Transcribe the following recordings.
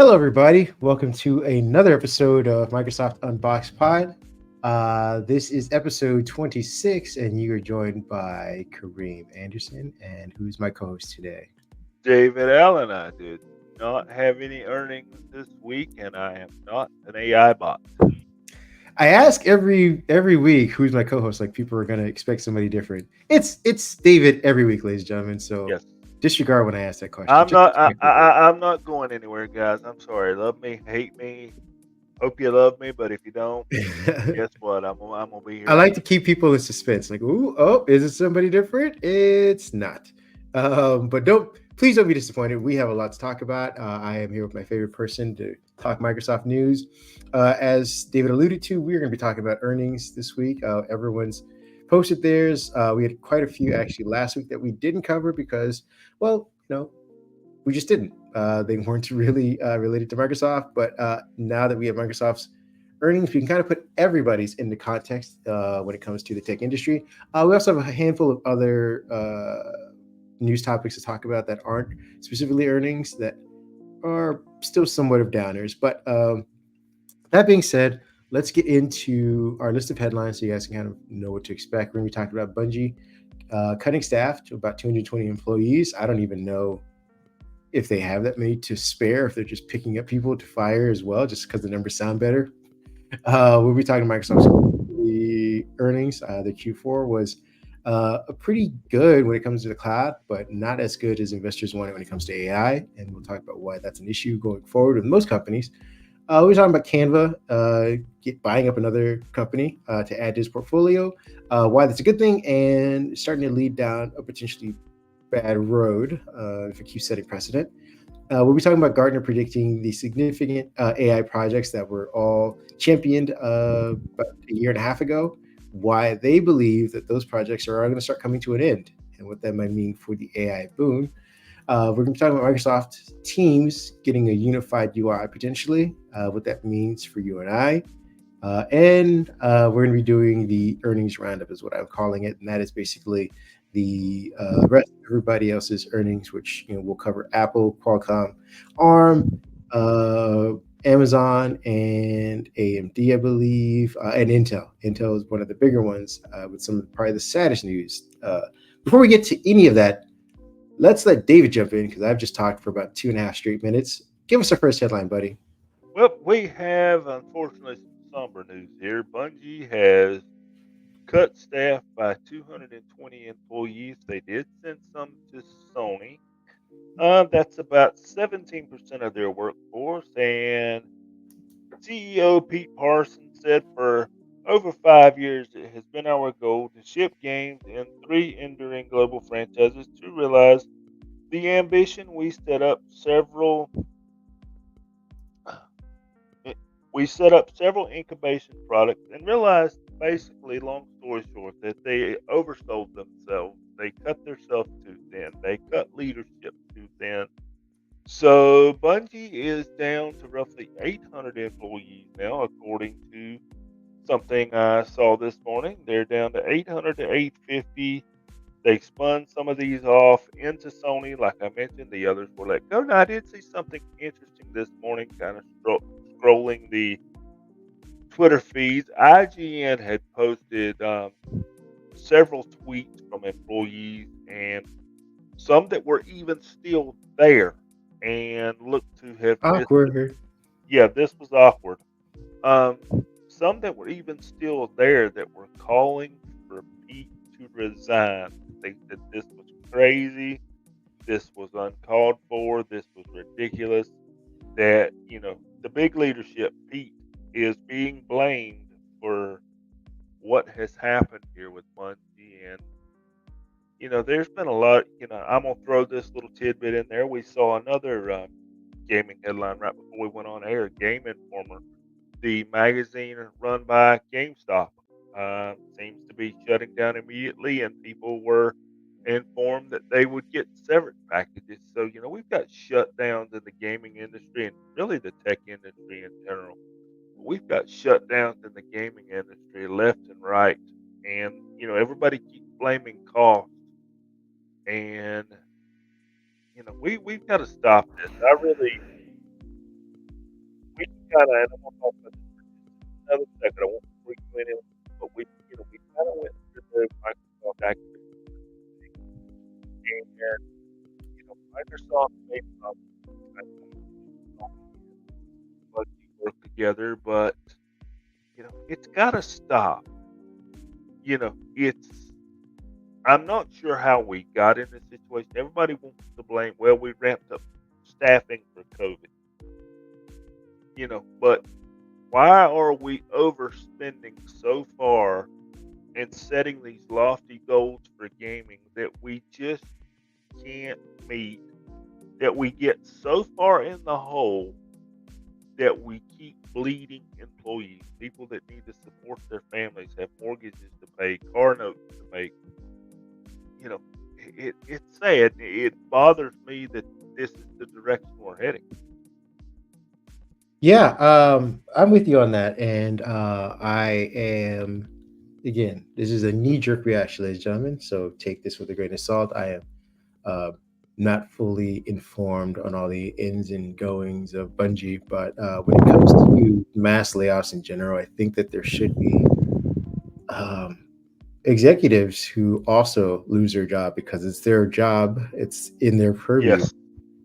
Hello, everybody. Welcome to another episode of Microsoft Unboxed Pod. This is episode 26, and you are joined by Kareem Anderson. And who's my co host today? David Allen, I did not have any earnings this week, and I am not an AI bot. I ask every week who's my co host. Like, people are going to expect somebody different. It's David every week, ladies and gentlemen. So Yes, disregard when I ask that question. I'm Just not. I, expect it. I, I'm not going anywhere, guys. I'm sorry. Love me, hate me. Hope you love me, but if you don't, guess what? I'm gonna be I here like anyway. to keep people in suspense. Like, ooh, oh, is it somebody different? It's not. But please don't be disappointed. We have a lot to talk about. I am here with my favorite person to talk Microsoft news. As David alluded to, we're going to be talking about earnings this week. Everyone's posted theirs. We had quite a few actually last week that we didn't cover because, well, we just didn't. They weren't really related to Microsoft. But now that we have Microsoft's earnings, we can kind of put everybody's into context when it comes to the tech industry. We also have a handful of other news topics to talk about that aren't specifically earnings that are still somewhat of downers. But that being said, let's get into our list of headlines so you guys can kind of know what to expect. We're going to be talking about Bungie cutting staff to about 220 employees. I don't even know if they have that many to spare, if they're just picking up people to fire as well, just because the numbers sound better. We'll be talking Microsoft's earnings. The Q4 was a pretty good when it comes to the cloud, but not as good as investors wanted when it comes to AI. And we'll talk about why that's an issue going forward with most companies. We're talking about Canva buying up another company to add to his portfolio, why that's a good thing, and starting to lead down a potentially bad road if it keeps setting precedent. We'll be talking about Gartner predicting the significant AI projects that were all championed about a year and a half ago, why they believe that those projects are going to start coming to an end, and what that might mean for the AI boom. We're going to be talking about Microsoft Teams getting a unified UI potentially, what that means for you and I. And we're going to be doing the earnings roundup, is what I'm calling it, and that is basically the rest of everybody else's earnings, which we'll cover Apple, Qualcomm, ARM, uh, Amazon, and AMD, I believe, and Intel. Intel is one of the bigger ones with some probably the saddest news. Before we get to any of that, let's let David jump in because I've just talked for about 2.5 straight minutes. Give us our first headline, buddy. Well, we have unfortunately some somber news here. Bungie has cut staff by 220 employees. They did send some to Sony. That's about 17% of their workforce, and CEO Pete Parsons said for over 5 years it has been our goal to ship games in three enduring global franchises to realize the ambition. Eh, we set up several incubation products and realized, basically, long story short, that they oversold themselves. They cut themselves too thin. They cut leadership too thin. So Bungie is down to roughly 800 employees now, according to something I saw this morning. They're down to 800 to 850. They spun some of these off into Sony, like I mentioned. The others were let go. Now, I did see something interesting this morning, kind of scrolling the Twitter feeds. IGN had posted several tweets from employees and some that were even still there and looked to have just, Awkward. yeah, this was awkward. Um, some that were even still there that were calling for Pete to resign. They said this was crazy, this was uncalled for, this was ridiculous. That, the big leadership, Pete, is being blamed for what has happened here with Bungie. And, there's been a lot, I'm going to throw this little tidbit in there. We saw another gaming headline right before we went on air. Game Informer, the magazine run by GameStop, seems to be shutting down immediately, and people were informed that they would get severance packages. So, we've got shutdowns in the gaming industry and really the tech industry in general. We've got shutdowns in the gaming industry left and right. And, everybody keeps blaming cost. And, we've got to stop this. I really, kind of, and I'm gonna talk about this for just another second. I won't bring you in it, but we kind of went through the Microsoft acquisition, and Microsoft made some work together, but it's got to stop. It's I'm not sure how we got in this situation. Everybody wants to blame. Well, we ramped up staffing for COVID, but why are we overspending so far and setting these lofty goals for gaming that we just can't meet? That we get so far in the hole that we keep bleeding employees, people that need to support their families, have mortgages to pay, car notes to make. You know, it's sad. It bothers me that this is the direction we're heading. Yeah, I'm with you on that, and I am again. This is a knee-jerk reaction, ladies and gentlemen. So take this with a grain of salt. I am uh, not fully informed on all the ins and goings of Bungie, but when it comes to mass layoffs in general, I think that there should be um, executives who also lose their job because it's their job, it's in their purview Yes.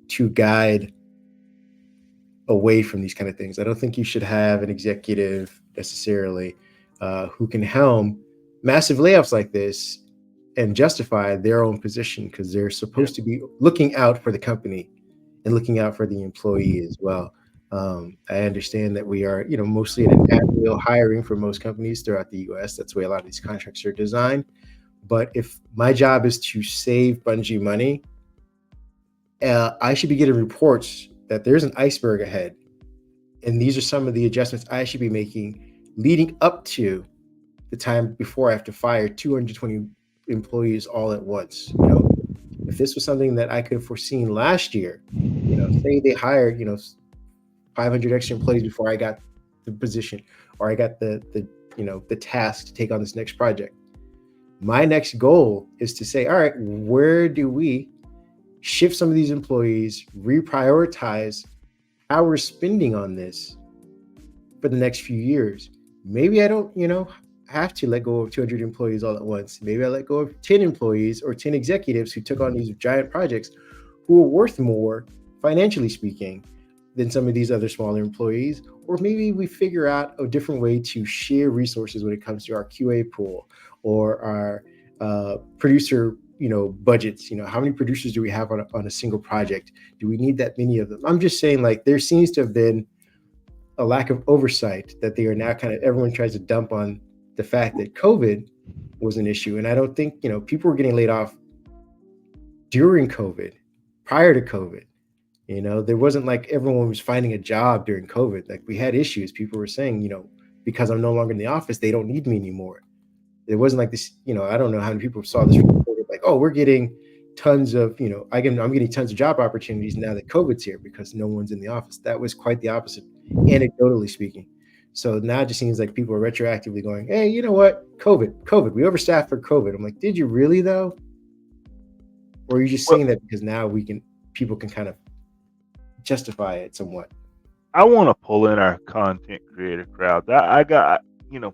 to guide away from these kind of things. I don't think you should have an executive necessarily who can helm massive layoffs like this and justify their own position because they're Yeah. supposed to be looking out for the company and looking out for the employee as well. I understand that we are, mostly in an at-will hiring for most companies throughout the U.S. That's the way a lot of these contracts are designed. But if my job is to save Bungie money, I should be getting reports that there's an iceberg ahead, and these are some of the adjustments I should be making leading up to the time before I have to fire 220 employees all at once. If this was something that I could have foreseen last year, say they hired, 500 extra employees before I got the position or I got the task to take on this next project. My next goal is to say, all right, where do we shift some of these employees, reprioritize how we're spending on this for the next few years? Maybe I don't, have to let go of 200 employees all at once. Maybe I let go of 10 employees or 10 executives who took on these giant projects who are worth more, financially speaking, than some of these other smaller employees. Or maybe we figure out a different way to share resources when it comes to our QA pool or our producer budgets. How many producers do we have on a single project? Do we need that many of them? I'm just saying, like, there seems to have been a lack of oversight that they are now kind of, everyone tries to dump on the fact that COVID was an issue. And I don't think, people were getting laid off during COVID, prior to COVID. There wasn't like everyone was finding a job during COVID. Like, we had issues. People were saying, because I'm no longer in the office, they don't need me anymore. It wasn't like this, I don't know how many people saw this reported, like, oh, we're getting tons of, I'm getting tons of job opportunities now that COVID's here because no one's in the office. That was quite the opposite, anecdotally speaking. So now it just seems like people are retroactively going, hey, you know what? COVID, we overstaffed for COVID. I'm like, did you really though? Or are you just Well, saying that because now people can kind of justify it somewhat? I want to pull in our content creator crowd. I got,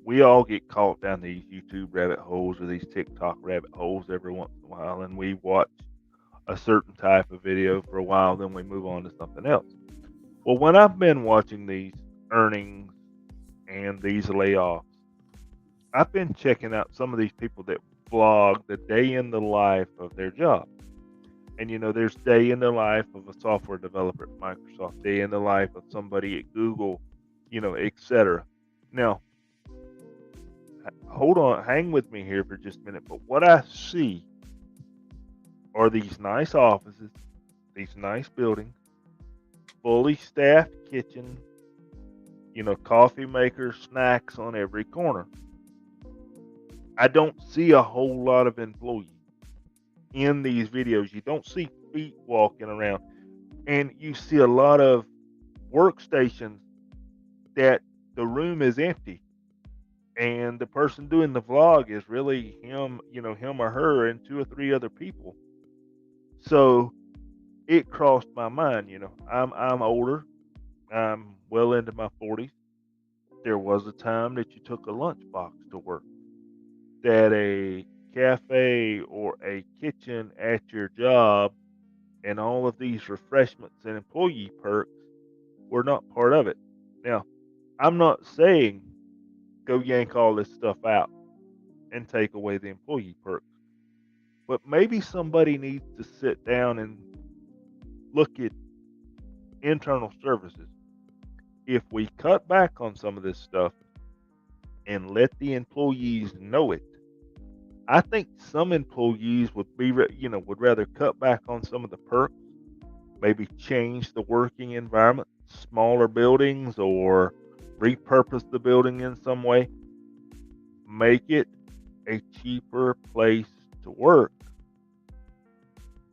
we all get caught down these YouTube rabbit holes or these TikTok rabbit holes every once in a while, and we watch a certain type of video for a while, then we move on to something else. Well, when I've been watching these earnings and these layoffs, I've been checking out some of these people that vlog the day in the life of their job. And there's day in the life of a software developer at Microsoft, day in the life of somebody at Google, etc. Now, hold on, hang with me here for just a minute. But what I see are these nice offices, these nice buildings, fully staffed kitchen, coffee makers, snacks on every corner. I don't see a whole lot of employees in these videos. You don't see feet walking around, and you see a lot of workstations that the room is empty, and the person doing the vlog is really him or her and two or three other people. So it crossed my mind. I'm older, I'm well into my 40s. There was a time that you took a lunchbox to work, that a cafe or a kitchen at your job and all of these refreshments and employee perks were not part of it. Now, I'm not saying go yank all this stuff out and take away the employee perks, but maybe somebody needs to sit down and look at internal services. If we cut back on some of this stuff and let the employees know it, I think some employees would would rather cut back on some of the perks, maybe change the working environment, smaller buildings, or repurpose the building in some way, make it a cheaper place to work,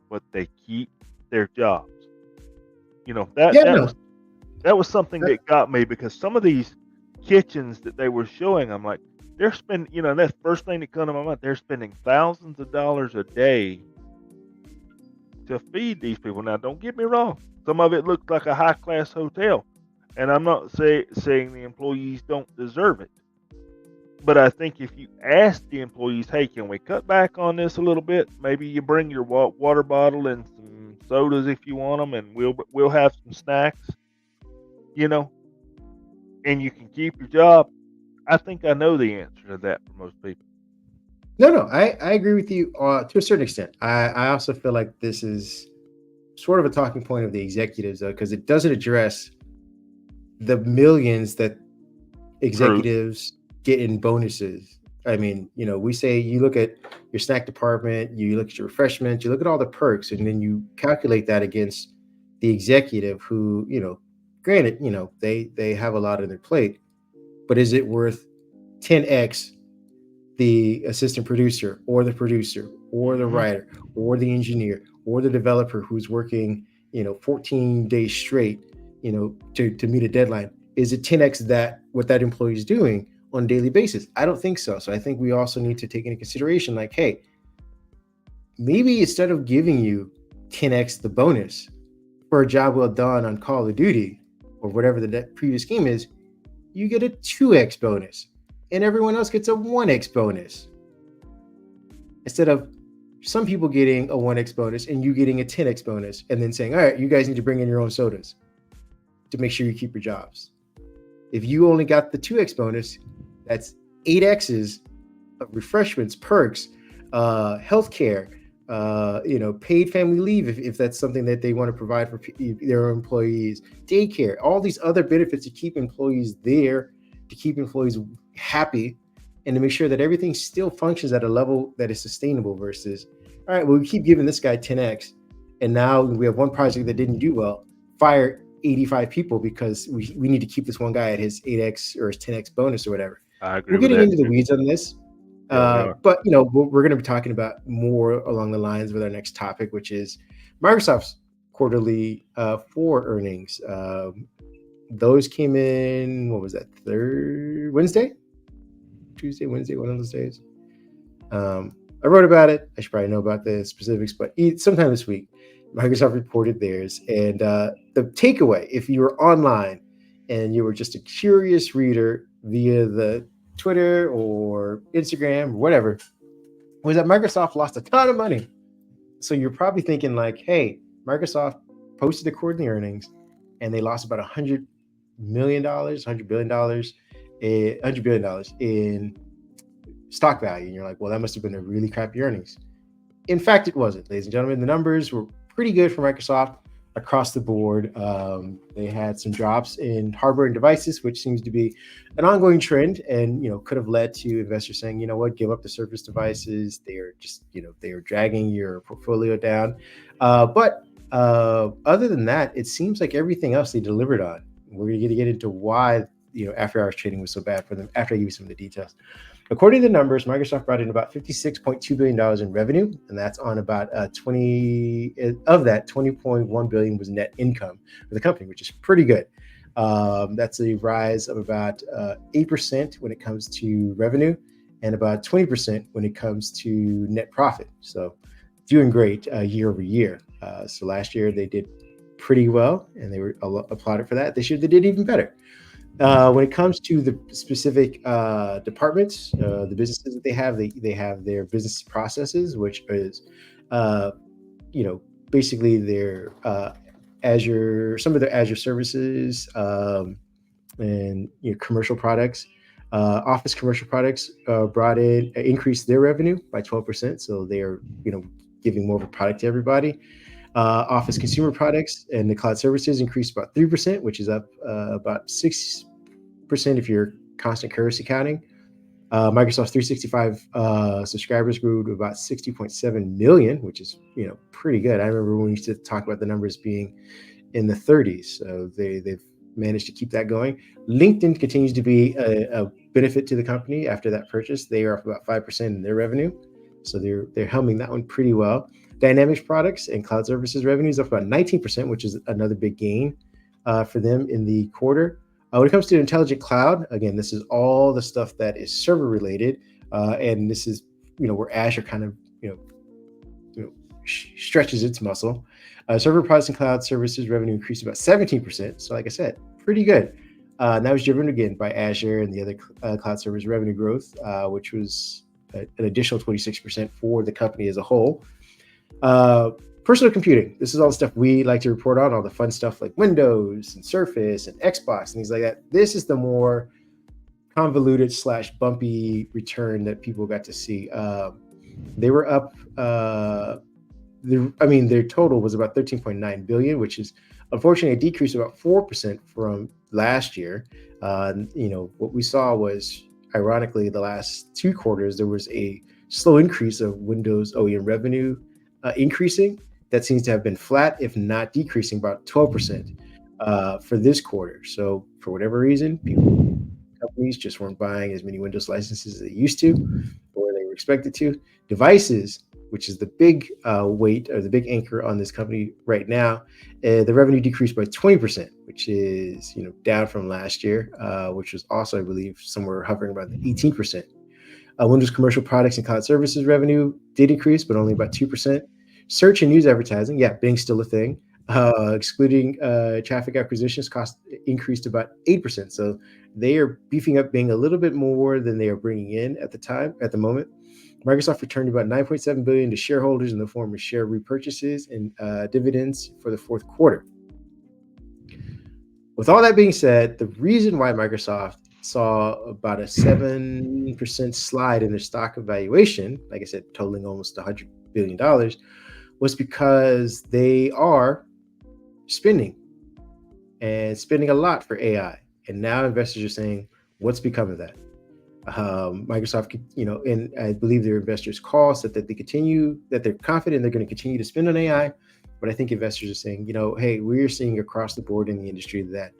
but they keep their jobs. You know, that Yeah, that no, was that was something that got me, because some of these kitchens that they were showing, I'm like, they're spending, that first thing that comes to my mind, they're spending thousands of dollars a day to feed these people. Now, don't get me wrong, some of it looks like a high class hotel, and I'm not saying the employees don't deserve it. But I think if you ask the employees, hey, can we cut back on this a little bit? Maybe you bring your water bottle and some sodas if you want them, and we'll have some snacks, you know, and you can keep your job. I think I know the answer to that for most people. no, I agree with you to a certain extent. I also feel like this is sort of a talking point of the executives, though, because it doesn't address the millions that True. executives get in bonuses. I mean, we say you look at your snack department, you look at your refreshments, you look at all the perks, and then you calculate that against the executive who, granted, they have a lot on their plate, but is it worth 10x the assistant producer or the Hmm. writer or the engineer or the developer who's working 14 days straight to meet a deadline? Is it 10x that what that employee is doing on a daily basis? I don't think so. So I think we also need to take into consideration, like, hey, maybe instead of giving you 10x the bonus for a job well done on Call of Duty or whatever the previous game is, you get a 2x bonus and everyone else gets a 1x bonus, instead of some people getting a 1x bonus and you getting a 10x bonus and then saying, all right, you guys need to bring in your own sodas to make sure you keep your jobs. If you only got the 2x bonus, that's 8x's of refreshments, perks, healthcare, paid family leave if that's something that they want to provide for their employees, daycare, all these other benefits to keep employees there, to keep employees happy, and to make sure that everything still functions at a level that is sustainable versus, all right, well, we keep giving this guy 10x, and now we have one project that didn't do well, fire 85 people because we need to keep this one guy at his 8x or his 10x bonus or whatever. I agree We're with getting that into the too. weeds on this, Yeah, we are. but we're going to be talking about more along the lines with our next topic, which is Microsoft's quarterly four earnings. Those came in. What was that? Tuesday, Wednesday, one of those days. I wrote about it. I should probably know about the specifics, but sometime this week, Microsoft reported theirs. And the takeaway, if you were online and you were just a curious reader via the Twitter or Instagram or whatever, was that Microsoft lost a ton of money. So you're probably thinking like, hey, Microsoft posted the quarterly earnings and they lost about $100 million, $100 billion, $100 billion in stock value. And you're like, well, that must have been a really crappy earnings. In fact, it wasn't, ladies and gentlemen. The numbers were pretty good for Microsoft across the board. They had some drops in hardware and devices, which seems to be an ongoing trend, and could have led to investors saying, you know what, give up the Surface devices. They are just they are dragging your portfolio down. But other than that, it seems like everything else they delivered on. We're going to get into why after hours trading was so bad for them after I give you some of the details. According to the numbers, Microsoft brought in about $56.2 billion in revenue, and that's on about 20 of that, 20.1 billion was net income for the company, which is pretty good. That's a rise of about 8% when it comes to revenue and about 20% when it comes to net profit. So doing great year over year. So last year they did pretty well, and they were applauded for that. This year they did even better. When it comes to the specific departments, the businesses that they have their business processes, which is, uh, you know, basically their Azure, some of their Azure services, and commercial products. Office commercial products brought in increased their revenue by 12%. So they are giving more of a product to everybody. Office consumer products and the cloud services increased about 3%, which is up about 6% if you're constant currency counting. Microsoft 365 subscribers grew to about 60.7 million, which is pretty good. I remember when we used to talk about the numbers being in the 30s, so they've managed to keep that going. LinkedIn continues to be a benefit to the company after that purchase. They are up about 5% in their revenue, so they're humming that one pretty well. Dynamics products and cloud services revenue is up about 19%, which is another big gain for them in the quarter. When it comes to intelligent cloud, again, this is all the stuff that is server related, and this is where Azure kind of stretches its muscle. Server products and cloud services revenue increased about 17%. So, like I said, pretty good. And that was driven again by Azure and the other cloud service revenue growth, which was an additional 26% for the company as a whole. Personal computing. This is all the stuff we like to report on, all the fun stuff like Windows and Surface and Xbox and things like that. This is the more convoluted / bumpy return that people got to see. They were up. Their total was about 13.9 billion, which is unfortunately a decrease of about 4% from last year. What we saw was, ironically, the last 2 quarters there was a slow increase of Windows OEM revenue increasing. That seems to have been flat, if not decreasing, about 12% for this quarter. So for whatever reason, companies just weren't buying as many Windows licenses as they used to, or they were expected to. Devices, which is the big weight or the big anchor on this company right now, the revenue decreased by 20%, which is down from last year, which was also, I believe, somewhere hovering about 18%. Windows commercial products and cloud services revenue did increase, but only about 2%. Search and news advertising, Bing's still a thing. Excluding traffic acquisitions, cost increased about 8%. So they are beefing up Bing a little bit more than they are bringing in at the moment. Microsoft returned about 9.7 billion to shareholders in the form of share repurchases and dividends for the fourth quarter. With all that being said, the reason why Microsoft saw about a 7% slide in their stock evaluation, like I said, totaling almost $100 billion, was because they are spending a lot for AI. And now investors are saying, what's become of that? Microsoft, and I believe their investors' call said that they're confident they're going to continue to spend on AI. But I think investors are saying, hey, we're seeing across the board in the industry that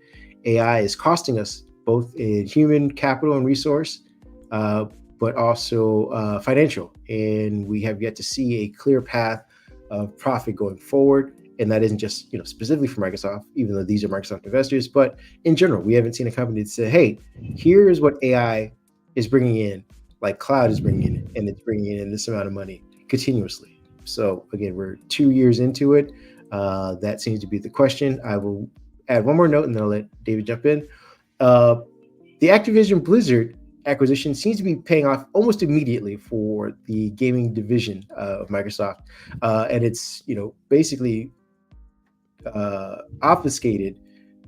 AI is costing us both in human capital and resource, but also financial. And we have yet to see a clear path of profit going forward. And that isn't just specifically for Microsoft, even though these are Microsoft investors, but in general, we haven't seen a company that say, hey, here's what AI is bringing in, like cloud is bringing in, and it's bringing in this amount of money continuously. So again, we're 2 years into it. That seems to be the question. I will add one more note and then I'll let David jump in. The Activision Blizzard acquisition seems to be paying off almost immediately for the gaming division of Microsoft. And it's, basically obfuscated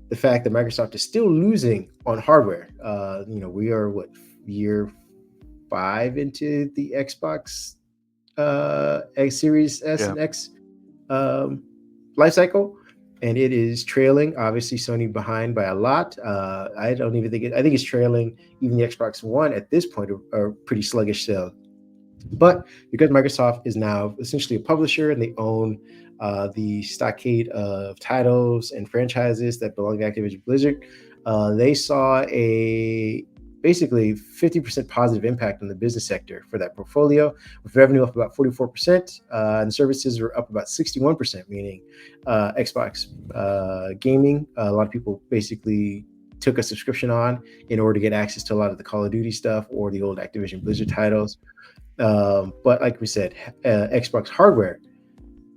the fact that Microsoft is still losing on hardware. We are year 5 into the Xbox X Series S and X life cycle, and it is trailing obviously Sony behind by a lot. I think it's trailing even the Xbox One at this point, are pretty sluggish sale. But because Microsoft is now essentially a publisher and they own the stockade of titles and franchises that belong to Activision Blizzard, they saw a basically 50% positive impact on the business sector for that portfolio, with revenue up about 44%, and services were up about 61%, meaning Xbox gaming. A lot of people basically took a subscription on in order to get access to a lot of the Call of Duty stuff or the old Activision Blizzard titles. But like we said, Xbox hardware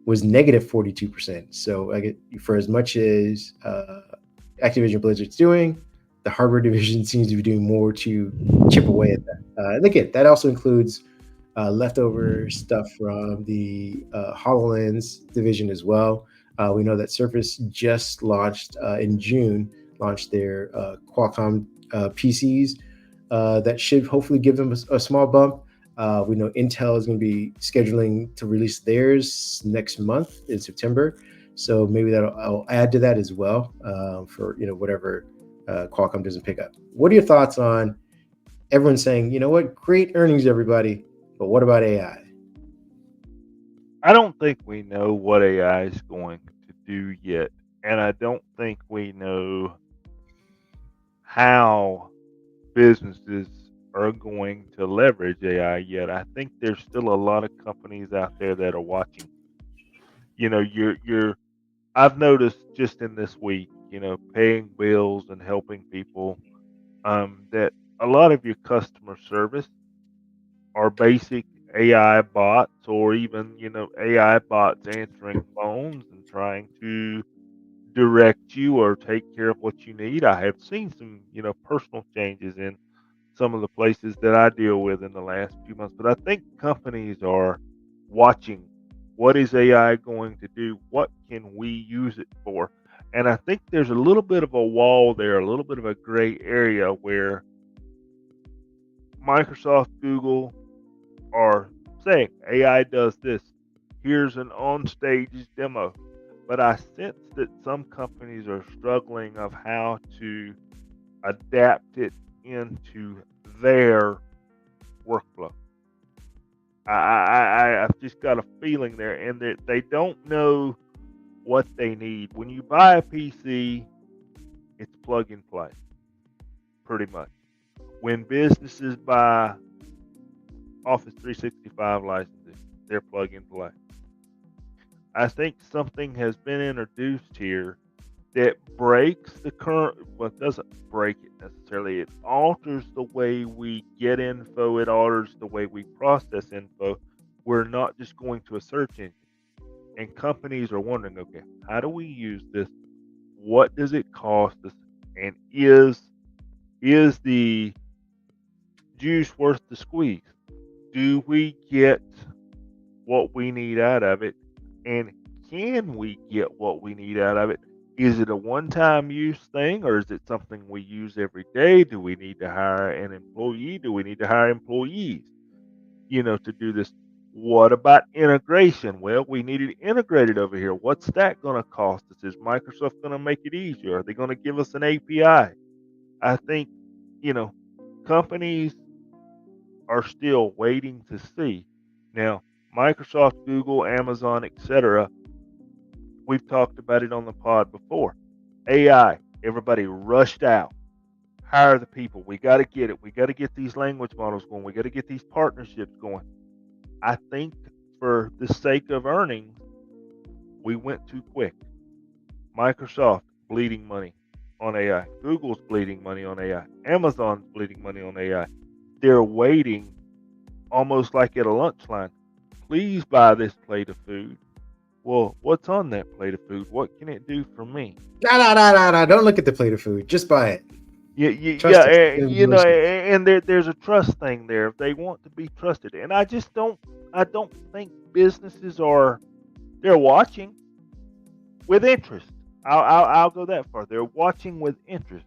was negative 42%. So for as much as Activision Blizzard's doing, the hardware division seems to be doing more to chip away at that. And again, that also includes leftover stuff from the HoloLens division as well. We know that Surface just launched in June, launched their Qualcomm PCs that should hopefully give them a small bump. We know Intel is going to be scheduling to release theirs next month in September, so maybe I'll add to that as well for whatever Qualcomm doesn't pick up. What are your thoughts on everyone saying, what, great earnings, everybody, but what about AI? I don't think we know what AI is going to do yet, and I don't think we know how businesses are going to leverage AI yet. I think there's still a lot of companies out there that are watching. You're I've noticed just in this week, paying bills and helping people, that a lot of your customer service are basic AI bots, or even, AI bots answering phones and trying to direct you or take care of what you need. I have seen some, personal changes in some of the places that I deal with in the last few months. But I think companies are watching, what is AI going to do? What can we use it for? And I think there's a little bit of a wall there, a little bit of a gray area where Microsoft, Google are saying AI does this. Here's an on stage demo. But I sense that some companies are struggling of how to adapt it into their workflow. I've just got a feeling there, and that they don't know what they need. When you buy a PC, it's plug and play, pretty much. When businesses buy Office 365 licenses, they're plug and play. I think something has been introduced here that breaks the current, well, it doesn't break it necessarily. It alters the way we get info. It alters the way we process info. We're not just going to a search engine. And companies are wondering, okay, how do we use this? What does it cost us? And is the juice worth the squeeze? Do we get what we need out of it? And can we get what we need out of it? Is it a one-time use thing, or is it something we use every day? Do we need to hire an employee? Do we need to hire employees, to do this? What about integration? Well, we need it integrated over here. What's that going to cost us? Is Microsoft going to make it easier? Are they going to give us an API? I think, companies are still waiting to see. Now, Microsoft, Google, Amazon, etc., we've talked about it on the pod before. AI, everybody rushed out. Hire the people. We got to get it. We got to get these language models going. We got to get these partnerships going. I think for the sake of earnings, we went too quick. Microsoft bleeding money on AI. Google's bleeding money on AI. Amazon's bleeding money on AI. They're waiting almost like at a lunch line. Please buy this plate of food. Well, what's on that plate of food? What can it do for me? No. Don't look at the plate of food. Just buy it. Yeah, Trust us. and there's a trust thing there. If they want to be trusted, and I don't think businesses they're watching with interest. I'll go that far. They're watching with interest,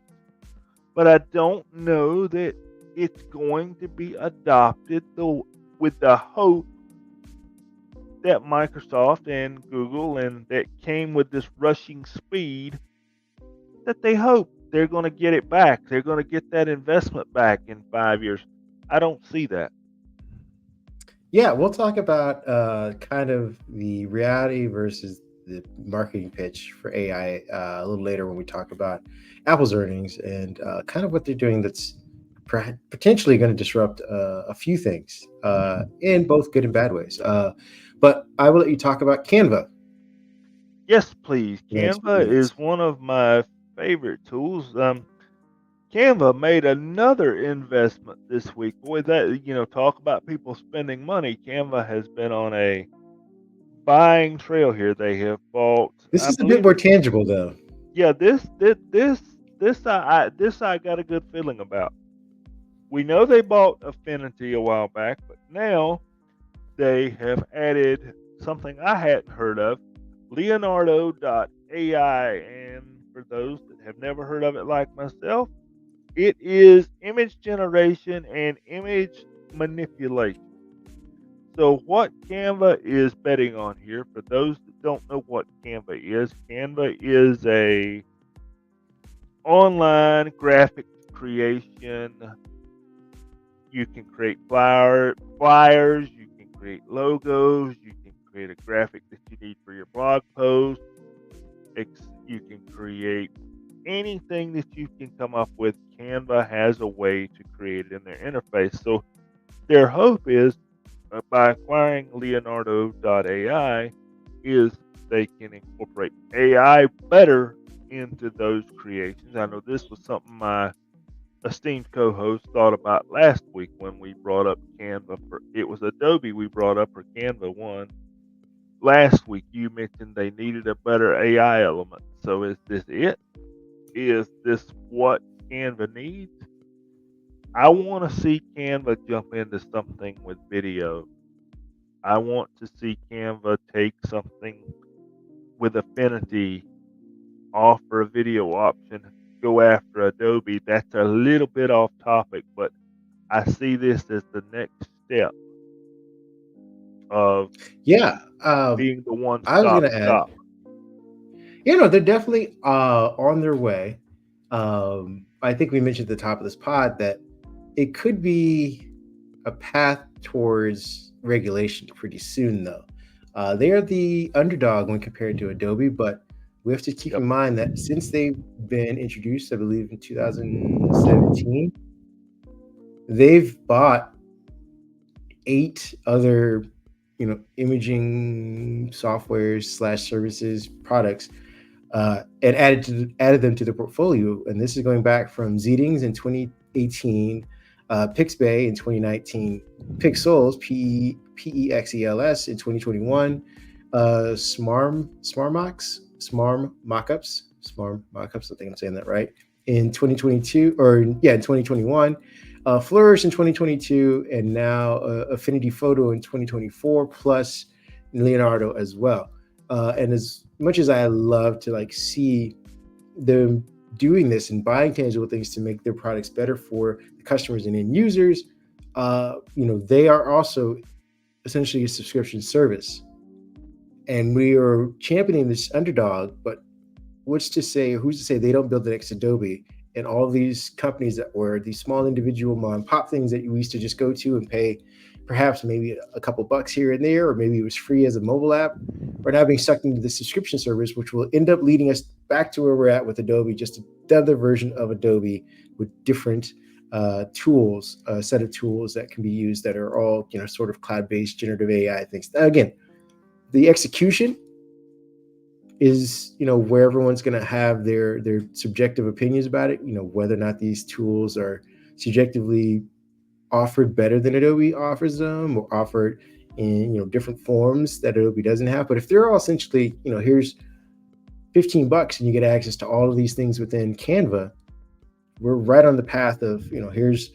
but I don't know that it's going to be adopted with the hope that Microsoft and Google, and that came with this rushing speed, that they hope they're going to get it back. They're going to get that investment back in 5 years. I don't see that. Yeah, we'll talk about kind of the reality versus the marketing pitch for AI a little later when we talk about Apple's earnings and kind of what they're doing that's potentially going to disrupt a few things in both good and bad ways. But I will let you talk about Canva. Yes, please. The next few Canva minutes. is one of my favorite tools. Canva made another investment this week. Boy, that talk about people spending money. Canva has been on a buying trail here. They have bought, This I is a bit believe more it's, tangible, though. yeah, this I got a good feeling about. We know they bought Affinity a while back, but now they have added something I hadn't heard of, Leonardo.ai. And for those that have never heard of it like myself, it is image generation and image manipulation. So what Canva is betting on here, for those that don't know what Canva is a online graphic creation. You can create flyers, you can create logos, you can create a graphic that you need for your blog post. You can create anything that you can come up with. Canva has a way to create it in their interface. So their hope is, by acquiring Leonardo.ai, is they can incorporate AI better into those creations. I know this was something my esteemed co-host thought about last week when we brought up Canva. It was Adobe we brought up for Canva one. Last week you mentioned they needed a better AI element. So is this it? Is this what Canva needs? I want to see Canva jump into something with video. I want to see Canva take something with Affinity, offer a video option, go after Adobe. That's a little bit off topic, but I see this as the next step of Yeah. being the one I was stop gonna add, shop. they're definitely on their way. I think we mentioned at the top of this pod that it could be a path towards regulation pretty soon, though. They are the underdog when compared to Adobe, but we have to keep Yep. in mind that since they've been introduced, I believe in 2017, they've bought 8 other, imaging softwares slash services products, and added them to the portfolio. And this is going back from Zedings in 2018, Pixbay in 2019, Pixels Pexels in 2021, Smarm Mockups, Smarm Mockups. I think I'm saying that right. In 2022, or yeah, in 2021. Flourish in 2022, and now Affinity Photo in 2024, plus Leonardo as well. And as much as I love to see them doing this and buying tangible things to make their products better for the customers and end users, they are also essentially a subscription service, and we are championing this underdog. But who's to say they don't build the next Adobe? And all these companies that were these small individual mom and pop things that we used to just go to and pay perhaps maybe a couple bucks here and there, or maybe it was free as a mobile app, are now being sucked into the subscription service, which will end up leading us back to where we're at with Adobe, just another version of Adobe with different tools, a set of tools that can be used that are all, sort of cloud-based generative AI things. Again, the execution is, where everyone's going to have their subjective opinions about it, whether or not these tools are subjectively offered better than Adobe offers them, or offered in, different forms that Adobe doesn't have. But if they're all essentially, here's $15 and you get access to all of these things within Canva, we're right on the path of, here's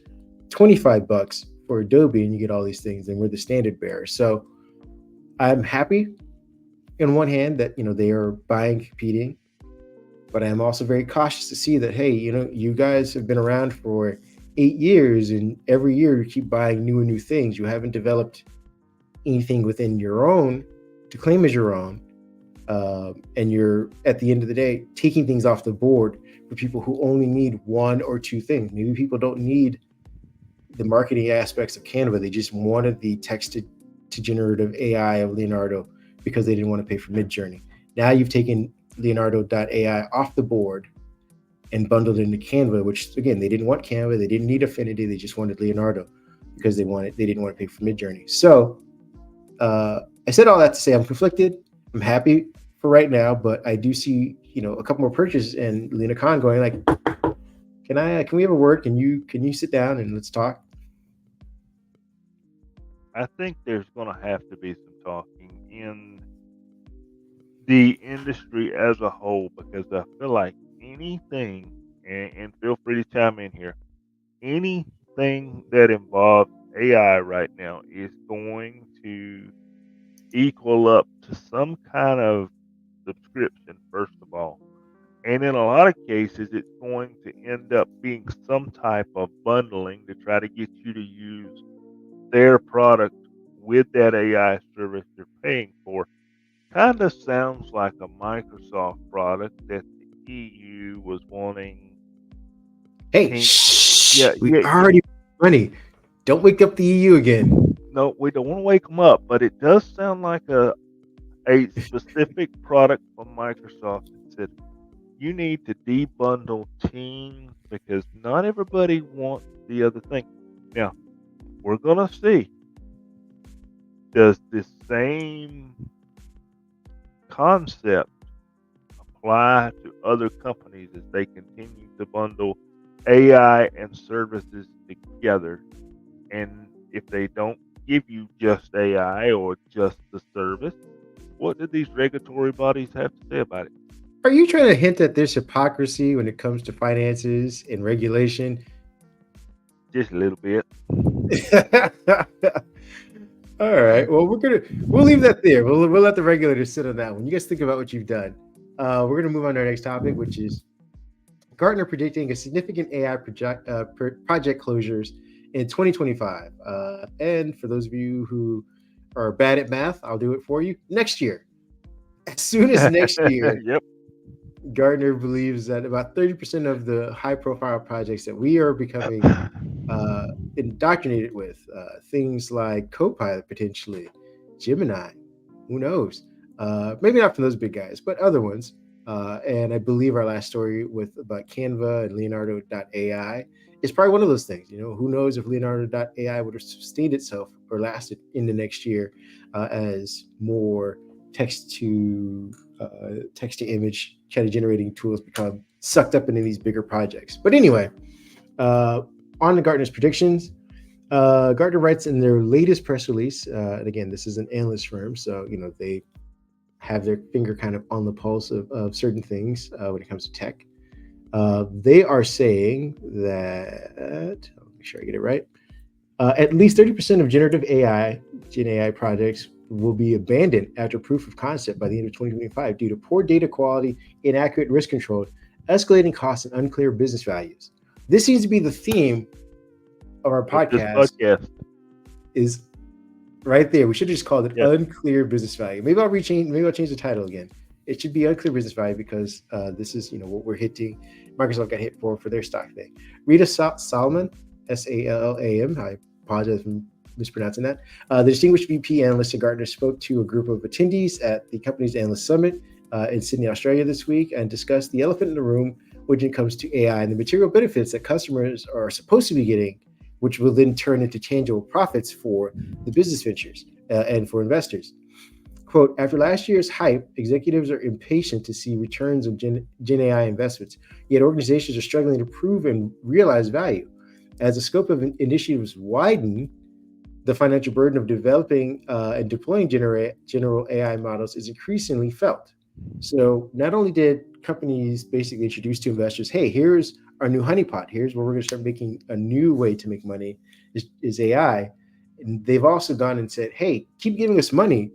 $25 for Adobe and you get all these things, and we're the standard bearer. So I'm happy in one hand that, they are buying, competing, but I'm also very cautious to see that, hey, you guys have been around for 8 years, and every year you keep buying new and new things. You haven't developed anything within your own to claim as your own. And you're, at the end of the day, taking things off the board for people who only need one or two things. Maybe people don't need the marketing aspects of Canva. They just wanted the text to generative AI of Leonardo because they didn't want to pay for Midjourney. Now you've taken Leonardo.ai off the board and bundled into Canva, which, again, they didn't want Canva. They didn't need Affinity. They just wanted Leonardo because they didn't want to pay for Midjourney. So I said all that to say I'm conflicted. I'm happy for right now, but I do see, a couple more purchases, and Lena Khan going like, can we have a word? Can you sit down and let's talk? I think there's going to have to be some talking in the industry as a whole, because I feel like anything, and feel free to chime in here, anything that involves AI right now is going to equal up to some kind of subscription, first of all. And in a lot of cases, it's going to end up being some type of bundling to try to get you to use their product with that AI service you're paying for. Kind of sounds like a Microsoft product that the EU was wanting. Hey, Team, shh! yeah, We yeah, yeah. already money. Don't wake up the EU again. No, we don't want to wake them up, but it does sound like a specific product from Microsoft that said you need to debundle Teams because not everybody wants the other thing. Now, we're going to see, does the same concept apply to other companies as they continue to bundle AI and services together? And if they don't give you just AI or just the service, what do these regulatory bodies have to say about it? Are you trying to hint that there's hypocrisy when it comes to finances and regulation? Just a little bit. All right. Well, we'll leave that there. We'll let the regulators sit on that one. You guys think about what you've done. We're gonna move on to our next topic, which is Gartner predicting a significant AI project closures in 2025. And for those of you who are bad at math, I'll do it for you. Next year, as soon as next year, Yep. Gartner believes that about 30% of the high-profile projects that we are becoming indoctrinated with, things like Copilot potentially, Gemini, who knows? Maybe not from those big guys, but other ones. And I believe our last story with about Canva and Leonardo.ai is probably one of those things. You know, who knows if Leonardo.ai would have sustained itself or lasted in the next year as more text to image kind of generating tools become sucked up into these bigger projects. But anyway, on the Gartner's predictions, Gartner writes in their latest press release, and again, this is an analyst firm, so you know they have their finger kind of on the pulse of certain things when it comes to tech. They are saying that, I'll make sure I get it right, at least 30% of generative AI, Gen AI projects will be abandoned after proof of concept by the end of 2025 due to poor data quality, inaccurate risk control, escalating costs, and unclear business values. This seems to be the theme of our Of this podcast podcast. is right there. We should have just called it Yeah. unclear business value. Maybe I'll change the title again. It should be unclear business value because this is what we're hitting. Microsoft got hit for their stock thing. Rita Salman, Sallam. I apologize for mispronouncing that. The distinguished VP analyst at Gartner spoke to a group of attendees at the company's analyst summit in Sydney, Australia this week and discussed the elephant in the room when it comes to AI and the material benefits that customers are supposed to be getting, which will then turn into tangible profits for the business ventures and for investors. Quote, after last year's hype, executives are impatient to see returns of Gen AI investments, yet organizations are struggling to prove and realize value. As the scope of initiatives widen, the financial burden of developing and deploying general AI models is increasingly felt. So not only did companies basically introduce to investors, hey, here's our new honeypot, here's where we're going to start making a new way to make money is AI. And they've also gone and said, hey, keep giving us money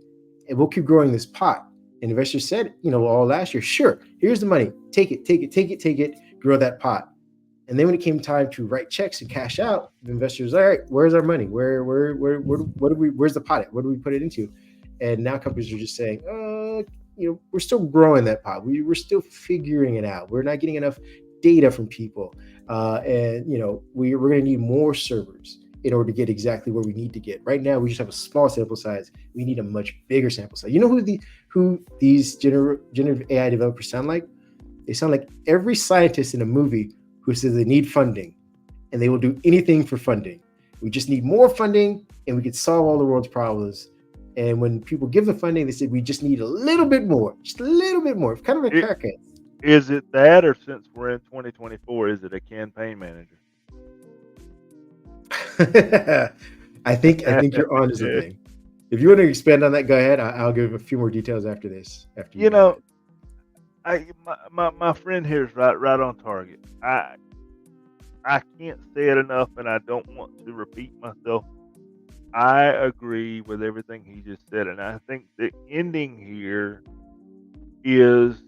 and we'll keep growing this pot. And investors said, all last year, sure, here's the money, take it, grow that pot. And then when it came time to write checks and cash out, the investors, all right, where's our money? Where's the pot at? What do we put it into? And now companies are just saying, we're still growing that pot. We're still figuring it out. We're not getting enough data from people. And we're going to need more servers in order to get exactly where we need to get. Right now, we just have a small sample size. We need a much bigger sample size. You know who these generative AI developers sound like? They sound like every scientist in a movie who says they need funding and they will do anything for funding. We just need more funding and we can solve all the world's problems. And when people give the funding, they say, we just need a little bit more, just a little bit more. Kind of a crackhead. Is it that, or since we're in 2024, is it a campaign manager? I think you're on to something. If you want to expand on that, go ahead. I'll give a few more details after this. After you You go ahead. know, my friend here is right on target. I can't say it enough, and I don't want to repeat myself. I agree with everything he just said, and I think the ending here is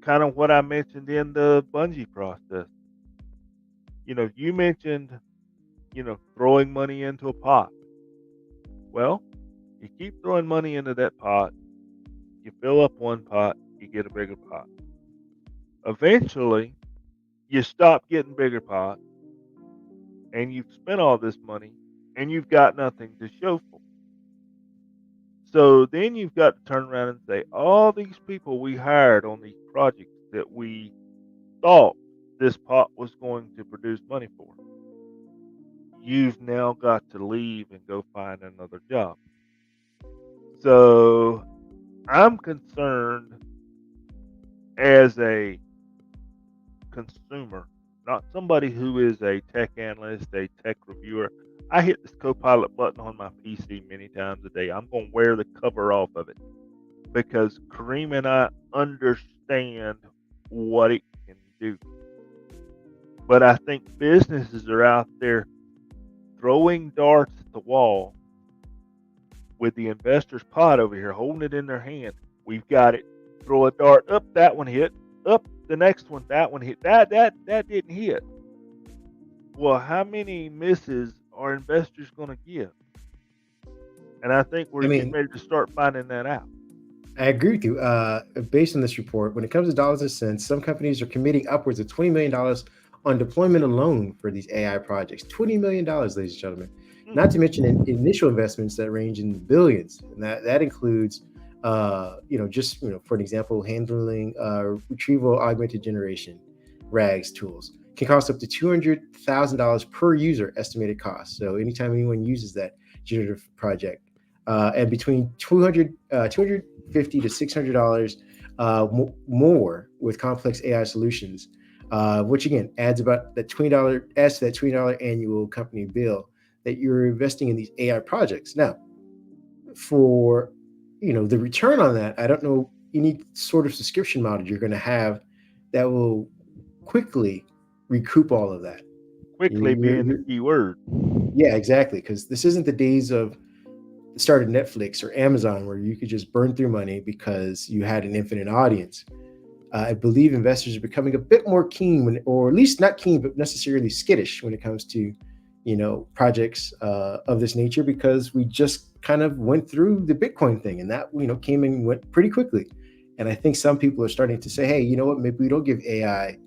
kind of what I mentioned in the bungee process. You mentioned, throwing money into a pot. Well, you keep throwing money into that pot, you fill up one pot, you get a bigger pot. Eventually, you stop getting bigger pots, and you've spent all this money, and you've got nothing to show for it. So then you've got to turn around and say, all these people we hired on these projects that we thought this pot was going to produce money for, you've now got to leave and go find another job. So I'm concerned as a consumer, not somebody who is a tech analyst, a tech reviewer. I hit this Copilot button on my PC many times a day. I'm going to wear the cover off of it because Kareem and I understand what it can do. But I think businesses are out there throwing darts at the wall with the investor's pot over here, holding it in their hand. We've got it. Throw a dart up. That one hit. Up the next one. That one hit. That didn't hit. Well, how many misses are investors going to give? And I think I we're getting mean, ready to start finding that out. I agree with you. Based on this report, when it comes to dollars and cents, some companies are committing upwards of $20 million on deployment alone for these AI projects. $20 million, ladies and gentlemen. Not to mention initial investments that range in the billions, and that includes, just for an example, handling retrieval augmented generation, RAGs tools can cost up to $200,000 per user estimated cost. So anytime anyone uses that generative project, and between 250 to $600 more with complex AI solutions, which again adds to that $20 annual company bill that you're investing in these AI projects. Now, for the return on that, I don't know any sort of subscription model you're going to have that will quickly recoup all of that. Quickly being the You're key word. Yeah, exactly, because this isn't the days of the start of Netflix or Amazon where you could just burn through money because you had an infinite audience. I believe investors are becoming a bit more keen, or at least not keen, but necessarily skittish when it comes to, projects of this nature, because we just kind of went through the Bitcoin thing, and that came and went pretty quickly. And I think some people are starting to say, hey, you know what? Maybe we don't give AI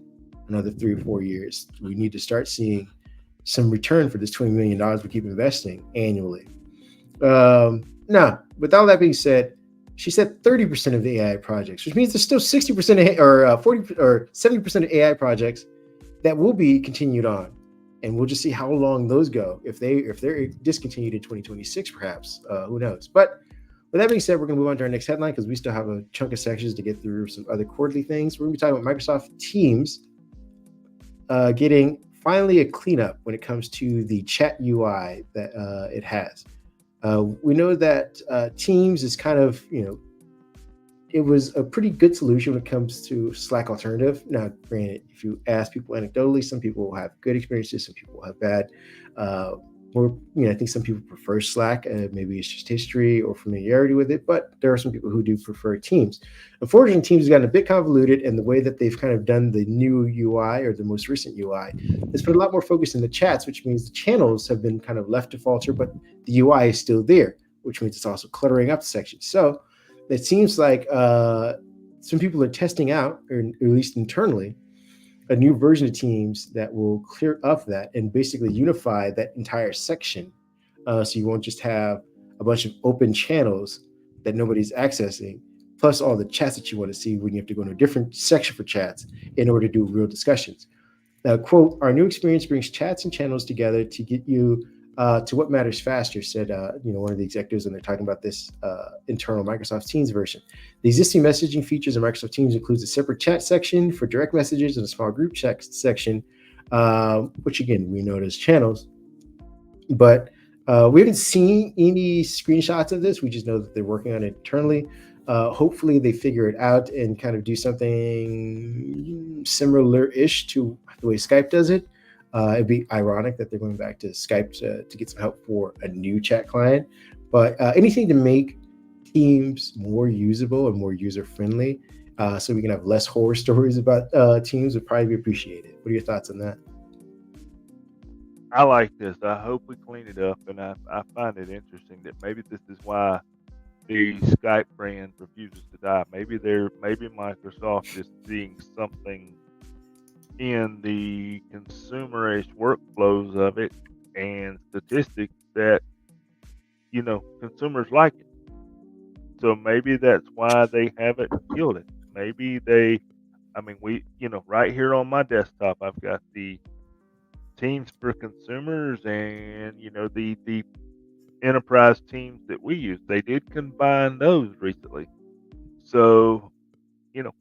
another 3 or 4 years. We need to start seeing some return for this $20 million we keep investing annually. Now, with all that being said, she said 30% of the AI projects, which means there's still 60% or 40 or 70% of AI projects that will be continued on, and we'll just see how long those go. If they're discontinued in 2026, perhaps, who knows? But with that being said, we're going to move on to our next headline because we still have a chunk of sections to get through some other quarterly things. We're going to be talking about Microsoft Teams getting finally a cleanup when it comes to the chat UI that it has. We know that Teams is kind of, it was a pretty good solution when it comes to Slack alternative. Now, granted, if you ask people anecdotally, some people will have good experiences, some people will have bad. I think some people prefer Slack. Maybe it's just history or familiarity with it, but there are some people who do prefer Teams. Unfortunately, Teams has gotten a bit convoluted, and the way that they've kind of done the new UI, or the most recent UI, has put a lot more focus in the chats, which means the channels have been kind of left to falter, but the UI is still there, which means it's also cluttering up the section. So it seems like some people are testing out, or at least internally, a new version of Teams that will clear up that and basically unify that entire section. So you won't just have a bunch of open channels that nobody's accessing, plus all the chats that you want to see when you have to go into a different section for chats in order to do real discussions. Quote, our new experience brings chats and channels together to get you to what matters faster, said one of the executives when they're talking about this internal Microsoft Teams version. The existing messaging features in Microsoft Teams includes a separate chat section for direct messages and a small group chat section, which again we know as channels. But We haven't seen any screenshots of this. We just know that they're working on it internally. Hopefully, they figure it out and kind of do something similar-ish to the way Skype does it. It'd be ironic that they're going back to Skype to get some help for a new chat client. But anything to make Teams more usable and more user-friendly, so we can have less horror stories about Teams would probably be appreciated. What are your thoughts on that? I like this. I hope we clean it up, and I find it interesting that maybe this is why the Skype brand refuses to die. Maybe Microsoft is seeing something in the consumerish workflows of it and statistics that consumers like it. So maybe that's why they haven't killed it. Maybe we right here on my desktop I've got the Teams for consumers and the enterprise teams that we use. They did combine those recently. So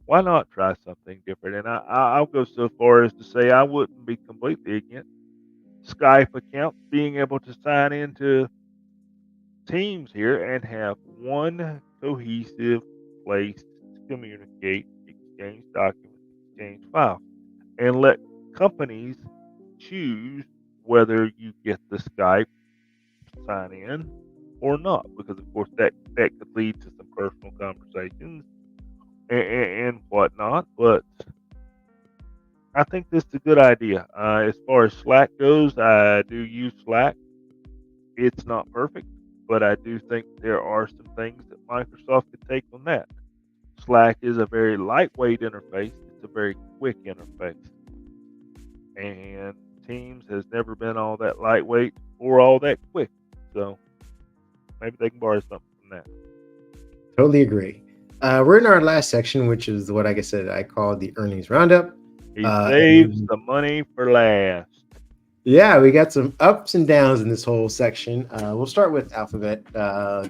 why not try something different? And I'll go so far as to say I wouldn't be completely against Skype accounts being able to sign into Teams here and have one cohesive place to communicate, exchange documents, exchange files, and let companies choose whether you get the Skype sign in or not, because of course that could lead to some personal conversations and whatnot. But I think this is a good idea. As far as Slack goes, I do use Slack. It's not perfect, but I do think there are some things that Microsoft could take on that. Slack is a very lightweight interface. It's a very quick interface. And Teams has never been all that lightweight or all that quick. So maybe they can borrow something from that. Totally agree. We're in our last section, which is what I said I call the earnings roundup. He saves the money for last. Yeah, we got some ups and downs in this whole section. We'll start with Alphabet,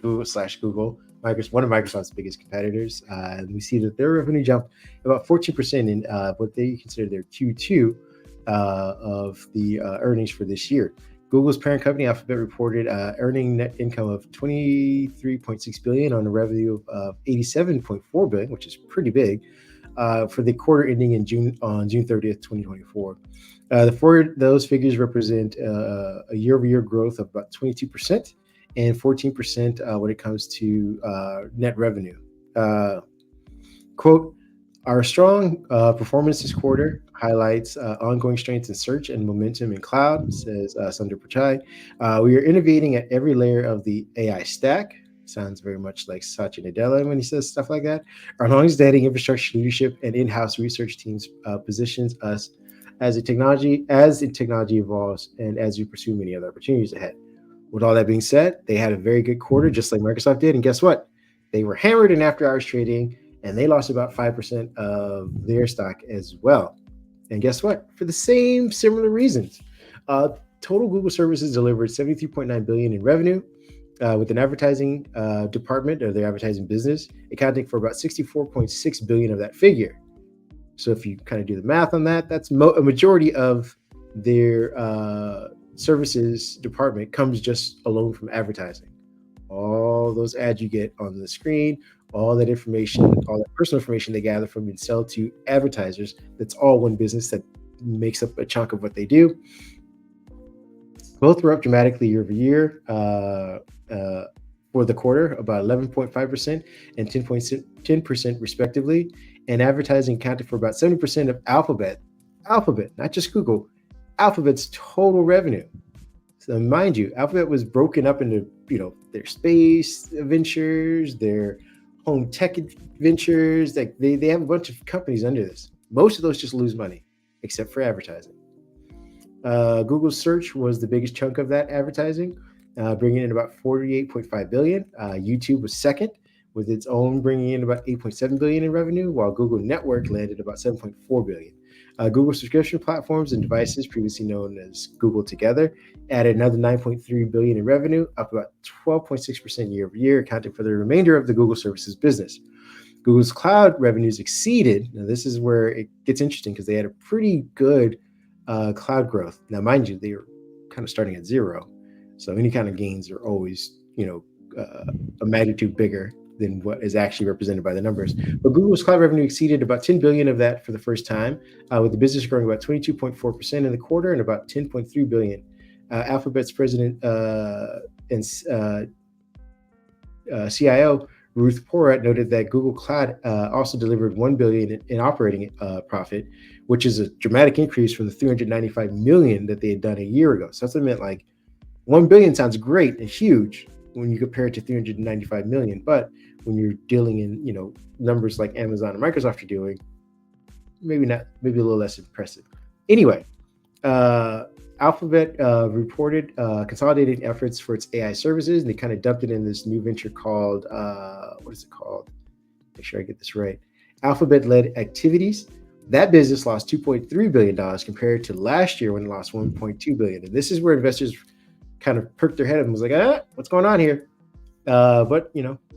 Google, one of Microsoft's biggest competitors. And we see that their revenue jumped about 14% in what they consider their Q2 of the earnings for this year. Google's parent company, Alphabet, reported earning net income of $23.6 billion on a revenue of $87.4 billion, which is pretty big, for the quarter ending on June 30th, 2024. Those figures represent a year-over-year growth of about 22% and 14% when it comes to net revenue. Quote, our strong performance this quarter highlights ongoing strength in search and momentum in cloud, says Sundar Pichai. We are innovating at every layer of the AI stack. Sounds very much like Satya Nadella when he says stuff like that. Our long-standing infrastructure leadership and in-house research teams positions us as the technology evolves and as we pursue many other opportunities ahead. With all that being said, they had a very good quarter, just like Microsoft did. And guess what? They were hammered in after-hours trading, and they lost about 5% of their stock as well. And guess what? For the same similar reasons. Total Google services delivered $73.9 billion in revenue, with an advertising department of their advertising business accounting for about $64.6 billion of that figure. So if you kind of do the math on that, that's a majority of their services department comes just alone from advertising. All those ads you get on the screen, all that information, all that personal information they gather from and sell to advertisers, that's all one business that makes up a chunk of what they do. Both were up dramatically year over year for the quarter, about 11.5% and 10% respectively. And advertising accounted for about 70% of Alphabet, not just Google, Alphabet's total revenue. So mind you, Alphabet was broken up into, their space ventures, their home tech ventures. Like they have a bunch of companies under this. Most of those just lose money, except for advertising. Google search was the biggest chunk of that advertising, bringing in about $48.5 billion. YouTube was second, with its own bringing in about $8.7 billion in revenue, while Google Network landed about $7.4 billion. Google subscription platforms and devices, previously known as Google Together, added another $9.3 billion in revenue, up about 12.6% year over year, accounting for the remainder of the Google services business. Google's cloud revenues exceeded. Now, this is where it gets interesting because they had a pretty good cloud growth. Now, mind you, they were kind of starting at zero. So any kind of gains are always, a magnitude bigger than what is actually represented by the numbers. But Google's cloud revenue exceeded about 10 billion of that for the first time, with the business growing about 22.4% in the quarter and about 10.3 billion. Alphabet's president and CIO Ruth Porat noted that Google Cloud also delivered 1 billion in operating profit, which is a dramatic increase from the 395 million that they had done a year ago. So that's what I meant. Like 1 billion sounds great and huge when you compare it to 395 million, but when you're dealing in numbers like Amazon and Microsoft are doing, maybe not, maybe a little less impressive. Anyway, Alphabet reported consolidating efforts for its AI services, and they kind of dumped it in this new venture called, what is it called? Make sure I get this right. Alphabet-led activities. That business lost $2.3 billion compared to last year when it lost $1.2 billion. And this is where investors kind of perked their head up and was like, what's going on here? But,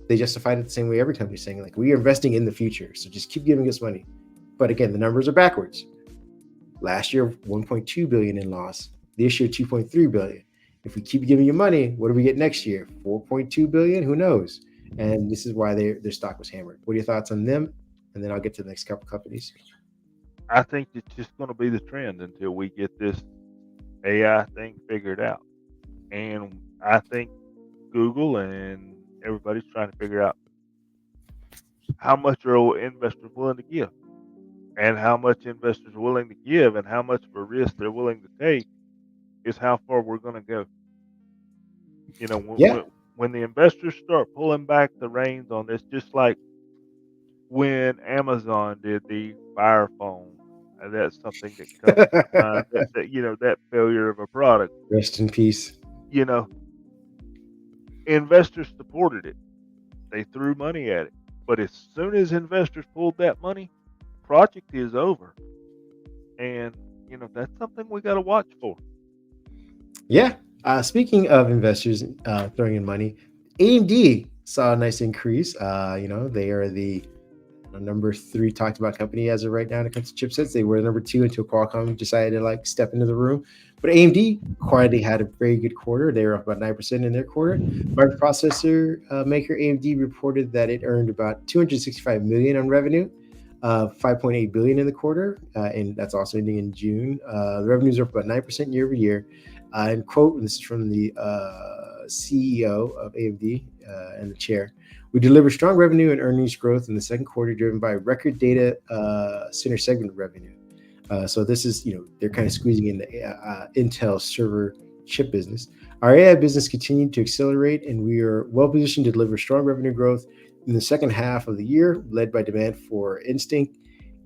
they justified it the same way every company's saying, like, we are investing in the future, so just keep giving us money. But again, the numbers are backwards. Last year, 1.2 billion in loss. This year, 2.3 billion. If we keep giving you money, what do we get next year? 4.2 billion? Who knows? And this is why their stock was hammered. What are your thoughts on them? And then I'll get to the next couple companies. I think it's just going to be the trend until we get this AI thing figured out. And I think Google and everybody's trying to figure out how much are investors willing to give, and how much investors are willing to give, and how much of a risk they're willing to take is how far we're going to go. Yeah. When the investors start pulling back the reins on this, just like when Amazon did the Fire Phone, and that's something that comes to mind. That failure of a product. Rest in peace. Investors supported it. They threw money at it. But as soon as investors pulled that money, project is over. And, that's something we got to watch for. Yeah. Speaking of investors throwing in money, AMD saw a nice increase. They are the number 3 talked about company as of right now when it comes to chipsets. They were number 2 until Qualcomm decided to step into the room. But AMD quietly had a very good quarter. They were up about 9% in their quarter. Microprocessor maker AMD reported that it earned about 265 million on revenue, 5.8 billion in the quarter, and that's also ending in June. The revenues are up about 9% year over year. And quote, this is from the CEO of AMD and the chair. We delivered strong revenue and earnings growth in the second quarter, driven by record data center segment revenue. So this is, they're kind of squeezing in the Intel server chip business. Our AI business continued to accelerate, and we are well positioned to deliver strong revenue growth in the second half of the year, led by demand for Instinct,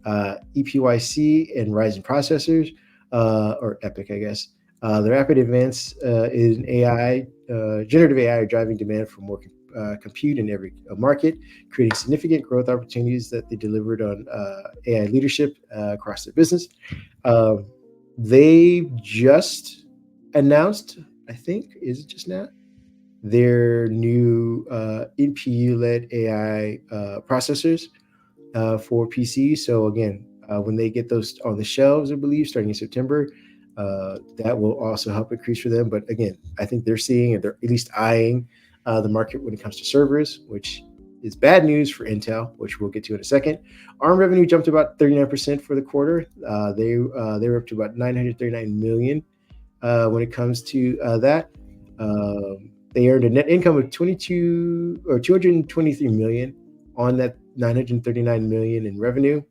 EPYC, and Ryzen processors, or EPYC, I guess. The rapid advance in AI, generative AI, are driving demand for more compute in every market, creating significant growth opportunities that they delivered on AI leadership across their business. They just announced, I think, is it just now, their new NPU-led AI processors for PC. So again, when they get those on the shelves, I believe, starting in September, that will also help increase for them. But again, I think they're seeing, and they're at least eyeing the market when it comes to servers, which is bad news for Intel, which we'll get to in a second. ARM revenue jumped about 39% for the quarter. They were up to about 939 million when it comes to that. They earned a net income of 223 million on that 939 million in revenue.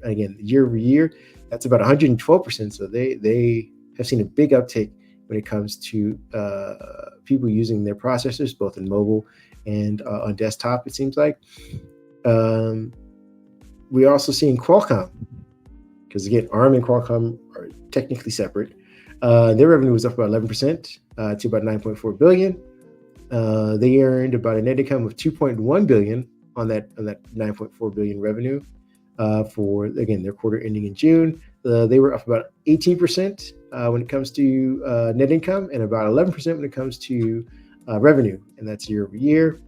Again, year over year, that's about 112%. So they have seen a big uptick when it comes to people using their processors, both in mobile and on desktop, it seems like. We're also seeing Qualcomm, because again, ARM and Qualcomm are technically separate. Their revenue was up about 11% to about 9.4 billion. They earned about a net income of 2.1 billion on that 9.4 billion revenue for, again, their quarter ending in June. They were up about 18% when it comes to net income, and about 11% when it comes to revenue, and that's year over year.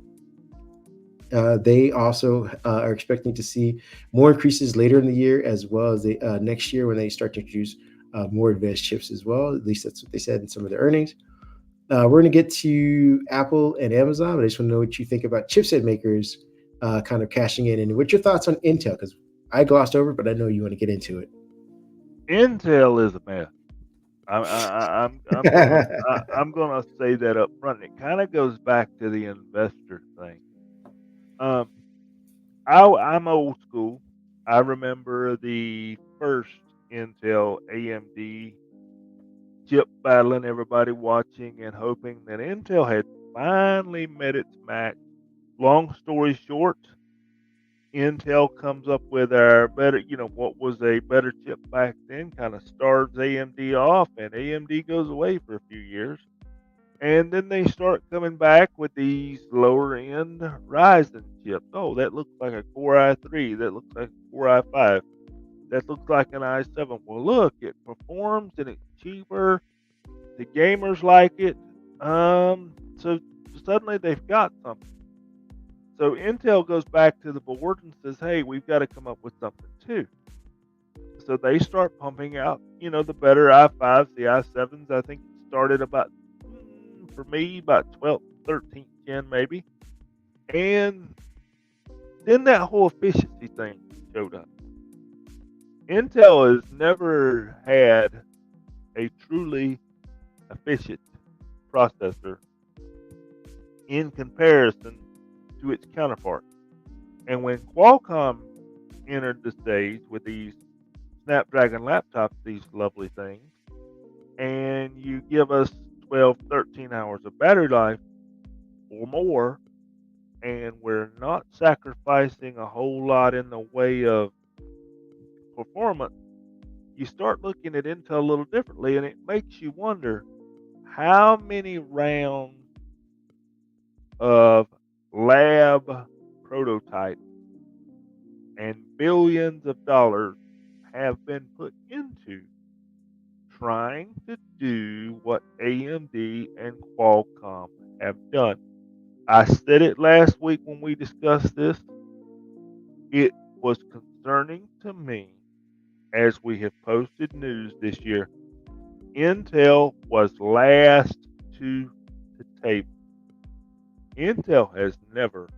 They also are expecting to see more increases later in the year, as well as next year when they start to introduce more advanced chips as well. At least that's what they said in some of their earnings. We're going to get to Apple and Amazon, but I just want to know what you think about chipset makers kind of cashing in, and what's your thoughts on Intel? Because I glossed over, but I know you want to get into it. Intel is a mess. I'm gonna say that up front. It kind of goes back to the investor thing. Um, I'm old school. I remember the first Intel AMD chip battle and everybody watching and hoping that Intel had finally met its match. Long story short, Intel comes up with our better, what was a better chip back then, kind of starves AMD off, and AMD goes away for a few years. And then they start coming back with these lower end Ryzen chips. Oh, that looks like a Core i3. That looks like a Core i5. That looks like an i7. Well, look, it performs and it's cheaper. The gamers like it. So suddenly they've got something. So Intel goes back to the board and says, "Hey, we've got to come up with something too." So they start pumping out, the better i5s, the i7s. I think it started about, for me, about 12th, 13th gen maybe. And then that whole efficiency thing showed up. Intel has never had a truly efficient processor in comparison to its counterpart. And when Qualcomm entered the stage with these Snapdragon laptops, these lovely things, and you give us 12, 13 hours of battery life or more, and we're not sacrificing a whole lot in the way of performance, you start looking at Intel a little differently, and it makes you wonder how many rounds of lab prototypes and billions of dollars have been put into trying to do what AMD and Qualcomm have done. I said it last week when we discussed this. It was concerning to me as we have posted news this year. Intel was last to the table. Intel has never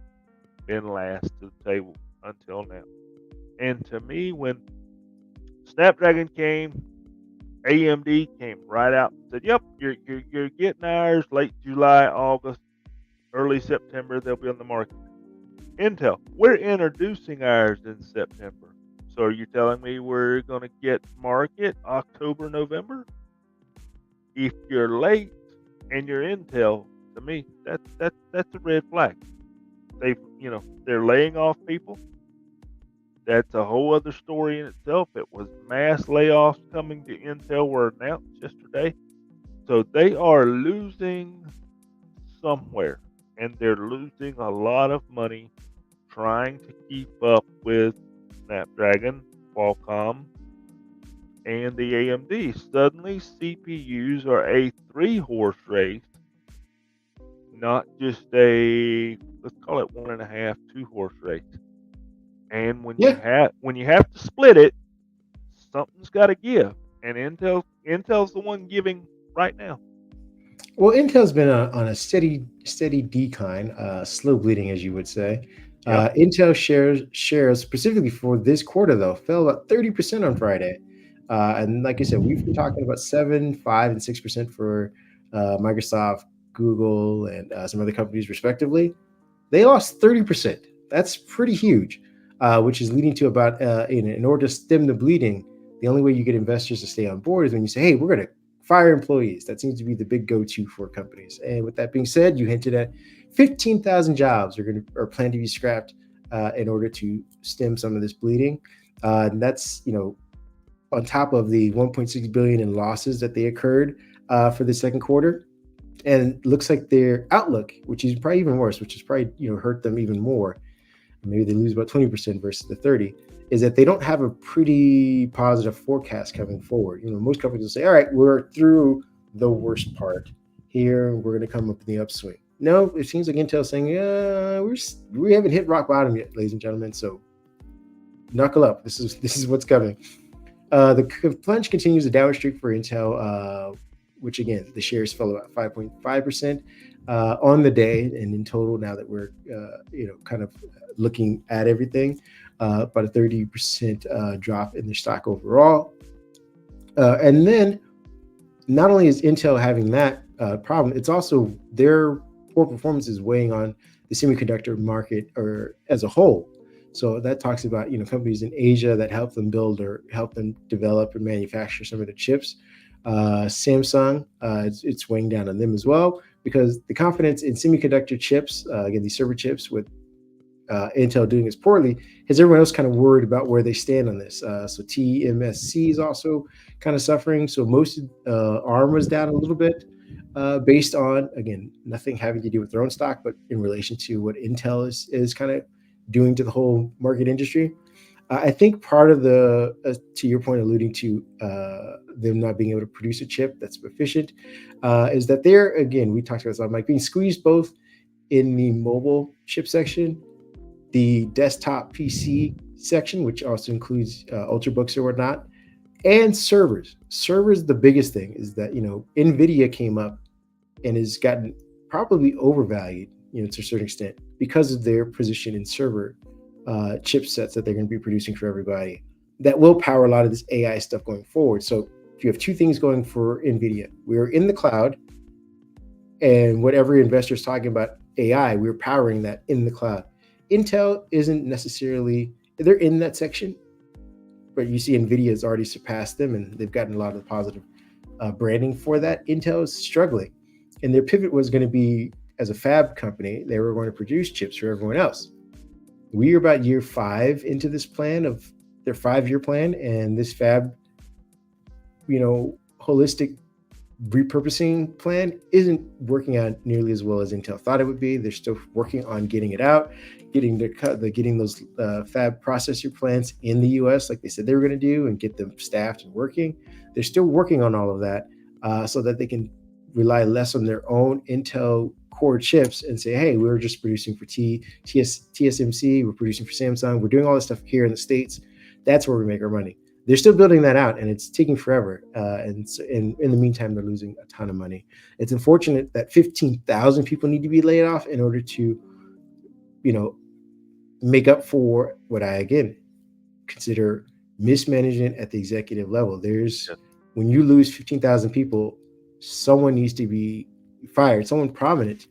been last to the table until now. And to me, when Snapdragon came, AMD came right out and said, "Yep, you're getting ours late July, August, early September. They'll be on the market." Intel, we're introducing ours in September. So are you telling me we're going to get market October, November? If you're late and you're Intel, to me, that's a red flag. They're laying off people. That's a whole other story in itself. It was mass layoffs coming to Intel were announced yesterday. So they are losing somewhere, and they're losing a lot of money trying to keep up with Snapdragon, Qualcomm, and the AMD. Suddenly, CPUs are a three-horse race, not just a, let's call it 1.5, two-horse race. And Yeah. when you have to split it, something's got to give, and Intel's the one giving right now. Well, Intel's been on a steady decline, slow bleeding, as you would say. Yep. Intel shares specifically for this quarter though fell about 30% on Friday, and like I said, we've been talking about 7, 5, and 6% for Microsoft, Google, and some other companies respectively. They lost 30%. That's pretty huge, which is leading to about in order to stem the bleeding, the only way you get investors to stay on board is when you say, "Hey, we're going to fire employees." That seems to be the big go-to for companies. And with that being said, you hinted at 15,000 jobs are planned to be scrapped in order to stem some of this bleeding. And that's on top of the 1.6 billion in losses that they occurred for the second quarter. And it looks like their outlook, which is probably even worse, which has probably hurt them even more. Maybe they lose about 20% versus the 30. Is that they don't have a pretty positive forecast coming forward. Most companies will say, "All right, we're through the worst part here. We're going to come up in the upswing." No, it seems like Intel's saying, "Yeah, we haven't hit rock bottom yet, ladies and gentlemen. So knuckle up. This is what's coming." The plunge continues the downward streak for Intel. which again, the shares fell about 5.5% on the day, and in total, now that we're kind of looking at everything, about a 30% drop in their stock overall. And then, not only is Intel having that problem, it's also their poor performance is weighing on the semiconductor market or as a whole. So that talks about companies in Asia that help them build or help them develop and manufacture some of the chips. Samsung, it's weighing down on them as well because the confidence in semiconductor chips, again these server chips, with Intel doing as poorly, has everyone else kind of worried about where they stand on this. So TMSC is also kind of suffering. So most ARM was down a little bit based on, again, nothing having to do with their own stock, but in relation to what Intel is kind of doing to the whole market industry. I think part of the, to your point, alluding to them not being able to produce a chip that's efficient, is that they're, again, we talked about this, like being squeezed both in the mobile chip section, the desktop PC section, which also includes ultrabooks or whatnot, and servers. Servers, the biggest thing is that NVIDIA came up and has gotten probably overvalued, to a certain extent because of their position in server chipsets that they're going to be producing for everybody. That will power a lot of this AI stuff going forward. So if you have two things going for NVIDIA, we're in the cloud, and whatever investor is talking about AI, we're powering that in the cloud. Intel isn't necessarily, they're in that section, but you see NVIDIA has already surpassed them and they've gotten a lot of positive branding for that. Intel is struggling, and their pivot was going to be, as a fab company, they were going to produce chips for everyone else. We are about year 5 into this plan of their 5-year plan, and this fab, holistic repurposing plan isn't working out nearly as well as Intel thought it would be. They're still working on getting it out, getting those fab processor plants in the U.S. like they said they were going to do, and get them staffed and working. They're still working on all of that so that they can rely less on their own Intel core chips and say, hey, we're just producing for TSMC, we're producing for Samsung, we're doing all this stuff here in the States. That's where we make our money. They're still building that out, and it's taking forever. And in the meantime, they're losing a ton of money. It's unfortunate that 15,000 people need to be laid off in order to, make up for what I, again, consider mismanagement at the executive level. When you lose 15,000 people, someone needs to be fired, someone prominent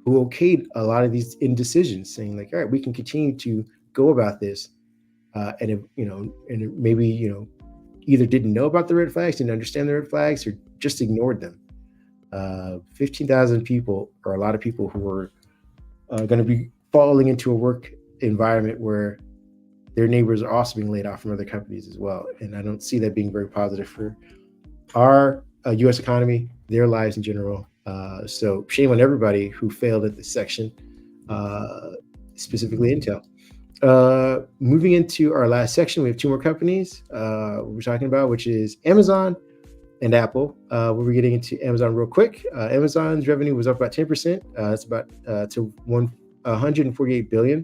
who okayed a lot of these indecisions, saying like, all right, we can continue to go about this. And maybe either didn't know about the red flags, didn't understand the red flags, or just ignored them. 15,000 people are a lot of people who are going to be falling into a work environment where their neighbors are also being laid off from other companies as well. And I don't see that being very positive for our U.S. economy, their lives in general. So shame on everybody who failed at this section, specifically Intel. Moving into our last section, we have 2 more companies we're talking about, which is Amazon and Apple. We're getting into Amazon real quick. Amazon's revenue was up about 10%. It's about to 148 billion.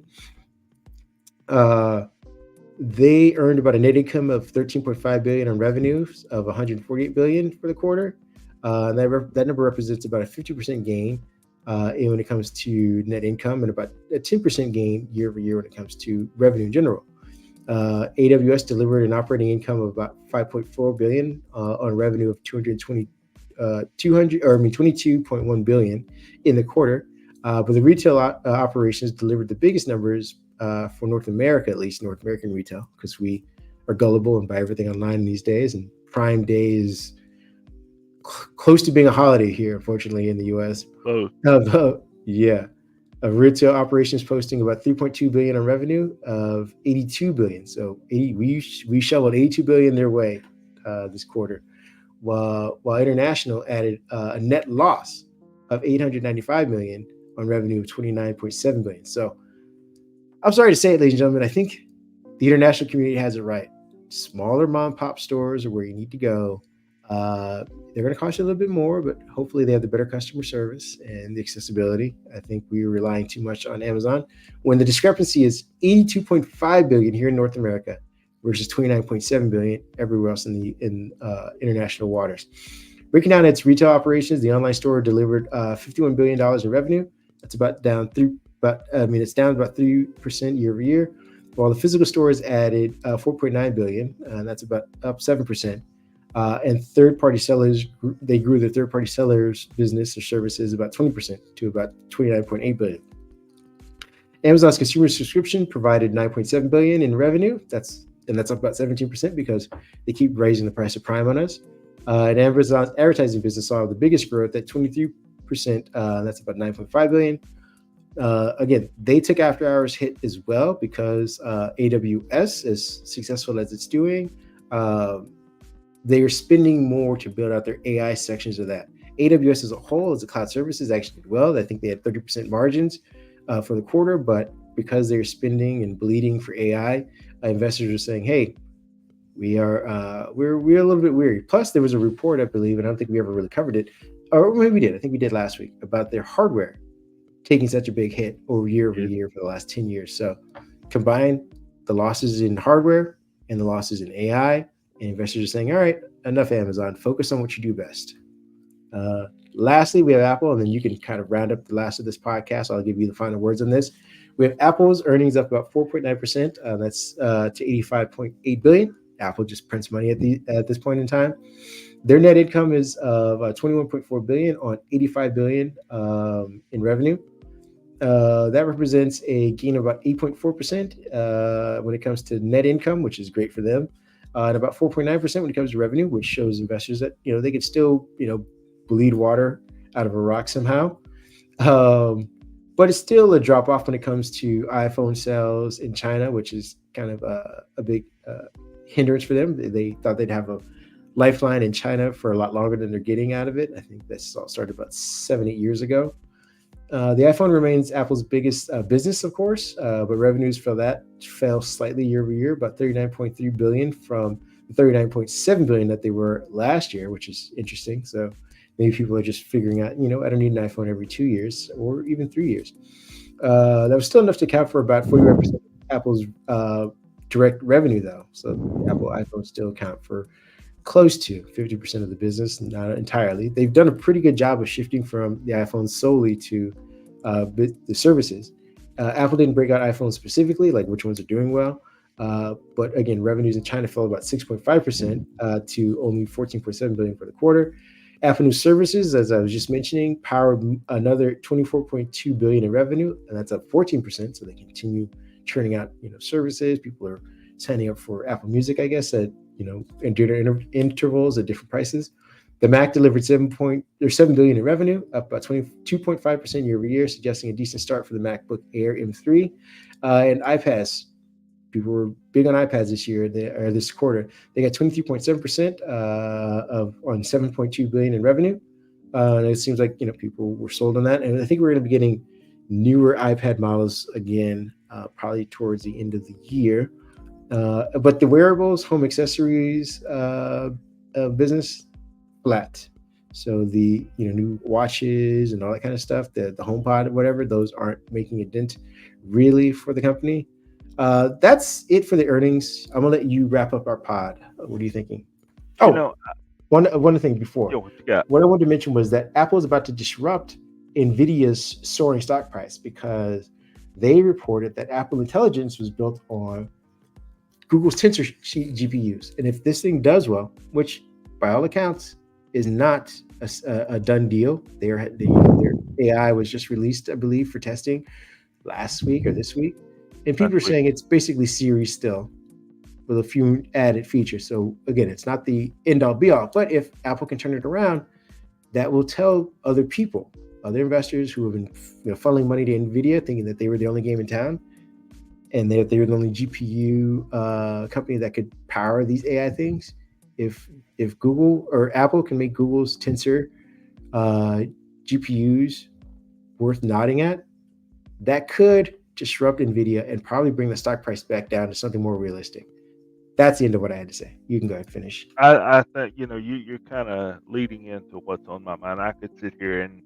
They earned about a net income of 13.5 billion on revenues of 148 billion for the quarter. That number represents about a 50% gain when it comes to net income, and about a 10% gain year over year when it comes to revenue in general. AWS delivered an operating income of about 5.4 billion on revenue of 22.1 billion in the quarter. But the retail operations delivered the biggest numbers for North America, at least North American retail, because we are gullible and buy everything online these days. And Prime Day is close to being a holiday here, unfortunately, in the U.S. Retail operations posting about 3.2 billion on revenue of 82 billion. So we shoveled 82 billion their way this quarter, while international added a net loss of 895 million on revenue of 29.7 billion. So I'm sorry to say it, ladies and gentlemen, I think the international community has it right. Smaller mom and pop stores are where you need to go. They're going to cost you a little bit more, but hopefully they have the better customer service and the accessibility. I think we are relying too much on Amazon when the discrepancy is 82.5 billion here in North America versus 29.7 billion everywhere else in international waters. Breaking down its retail operations, the online store delivered $51 billion in revenue. That's about down three, but I mean it's down about 3% year over year. While the physical stores added 4.9 billion, and that's about up 7%. And third-party sellers, they grew their third-party sellers business or services about 20% to about 29.8 billion. Amazon's consumer subscription provided 9.7 billion in revenue. That's up about 17% because they keep raising the price of Prime on us. And Amazon's advertising business saw the biggest growth at 23%. That's about 9.5 billion. Again, they took after hours hit as well because AWS, as successful as it's doing, they are spending more to build out their AI sections of that. AWS as a whole, as a cloud services, actually did well. I think they had 30% margins for the quarter, but because they're spending and bleeding for AI, investors are saying, "Hey, we're a little bit weary." Plus, there was a report, I believe, and I don't think we ever really covered it, or maybe we did. I think we did last week about their hardware taking such a big hit over year for the last 10 years. So combine the losses in hardware and the losses in AI, and investors are saying, all right, enough Amazon, focus on what you do best. Lastly, we have Apple, and then you can kind of round up the last of this podcast. I'll give you the final words on this. We have Apple's earnings up about 4.9%. That's to 85.8 billion. Apple just prints money at this point in time. Their net income is of 21.4 billion on 85 billion in revenue. That represents a gain of about 8.4% when it comes to net income, which is great for them, and about 4.9% when it comes to revenue, which shows investors that they could still bleed water out of a rock somehow. But it's still a drop off when it comes to iPhone sales in China, which is kind of a big hindrance for them. They thought they'd have a lifeline in China for a lot longer than they're getting out of it. I think this all started about 7-8 years ago. The iPhone remains Apple's biggest business, of course, but revenues for that fell slightly year over year, about 39.3 billion from the 39.7 billion that they were last year, which is interesting. So maybe people are just figuring out, I don't need an iPhone every 2 years or even 3 years. That was still enough to account for about 45% of Apple's direct revenue, though. So Apple iPhones still account for close to 50% of the business, not entirely. They've done a pretty good job of shifting from the iPhone solely to the services. Apple didn't break out iPhones specifically, like which ones are doing well. But again, revenues in China fell about 6.5% to only 14.7 billion for the quarter. Apple News Services, as I was just mentioning, powered another 24.2 billion in revenue, and that's up 14%. So they continue churning out, services. People are signing up for Apple Music, I guess, at in different intervals at different prices. The Mac delivered 7 billion in revenue, up about 22.5% year over year, suggesting a decent start for the MacBook Air M3. And iPads, people were big on iPads this quarter. They got 23.7% on 7.2 billion in revenue. And it seems like people were sold on that. And I think we're going to be getting newer iPad models again, probably towards the end of the year. But the wearables, home accessories business, flat. So the new watches and all that kind of stuff, the HomePod, whatever, those aren't making a dent really for the company. That's it for the earnings. I'm gonna let you wrap up our pod. What are you thinking? One thing before. What I wanted to mention was that Apple is about to disrupt NVIDIA's soaring stock price because they reported that Apple Intelligence was built on Google's Tensor GPUs. And if this thing does well, which by all accounts is not a done deal, their AI was just released, I believe, for testing last week or this week. And people are saying it's basically Siri still with a few added features. So again, it's not the end all be all, but if Apple can turn it around, that will tell other people, other investors who have been funneling money to NVIDIA thinking that they were the only game in town, and they were the only GPU company that could power these AI things. If Google or Apple can make Google's Tensor GPUs worth nodding at, that could disrupt NVIDIA and probably bring the stock price back down to something more realistic. That's the end of what I had to say. You can go ahead and finish. I think you're kind of leading into what's on my mind. I could sit here and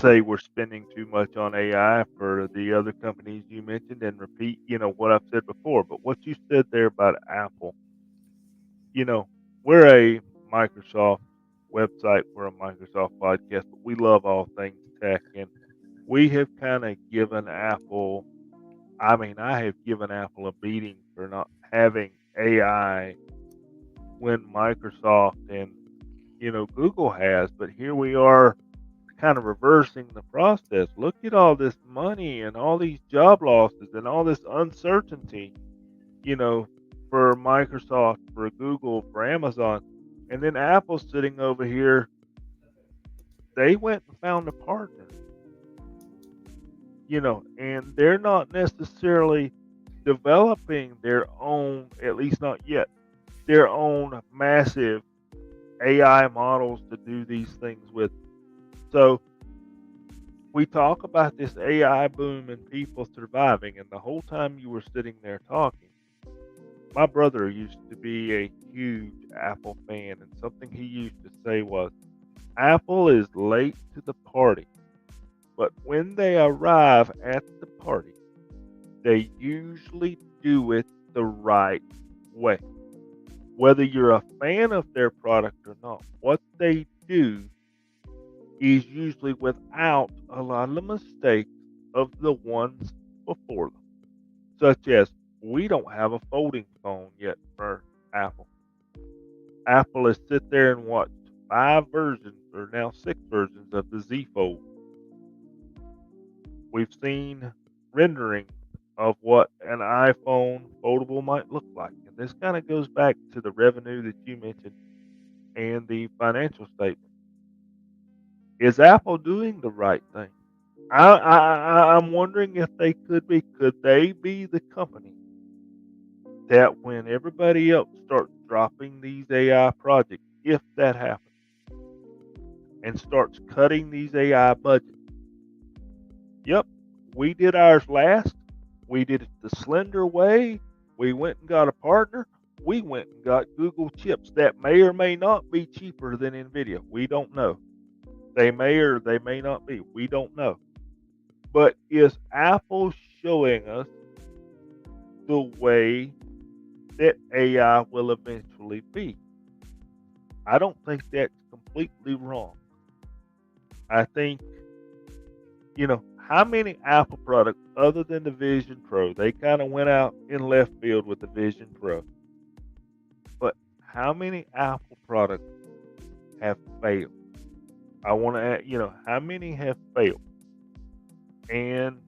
say we're spending too much on AI for the other companies you mentioned and repeat, what I've said before. But what you said there about Apple, we're a Microsoft website. We're a Microsoft podcast, but we love all things tech. And we have kind of given Apple, I mean, I have given Apple a beating for not having AI when Microsoft and, Google has. But here we are kind of reversing the process. Look at all this money and all these job losses and all this uncertainty, you know, for Microsoft, for Google, for Amazon. And then Apple's sitting over here. They went and found a partner, and they're not necessarily developing their own, at least not yet, their own massive AI models to do these things with. So we talk about this AI boom and people surviving, and the whole time you were sitting there talking, my brother used to be a huge Apple fan, and something he used to say was, Apple is late to the party, but when they arrive at the party, they usually do it the right way. Whether you're a fan of their product or not, what they do is usually without a lot of the mistakes of the ones before them. Such as, we don't have a folding phone yet for Apple. Apple has sit there and watched 5 versions, or now 6 versions of the Z Fold. We've seen renderings of what an iPhone foldable might look like. And this kind of goes back to the revenue that you mentioned and the financial statement. Is Apple doing the right thing? I'm wondering if they could they be the company that when everybody else starts dropping these AI projects, if that happens, and starts cutting these AI budgets, yep, we did ours last. We did it the slender way. We went and got a partner. We went and got Google chips that may or may not be cheaper than NVIDIA. We don't know. They may or they may not be. We don't know. But is Apple showing us the way that AI will eventually be? I don't think that's completely wrong. I think, how many Apple products other than the Vision Pro, they kind of went out in left field with the Vision Pro. But how many Apple products have failed? I want to add, how many have failed? And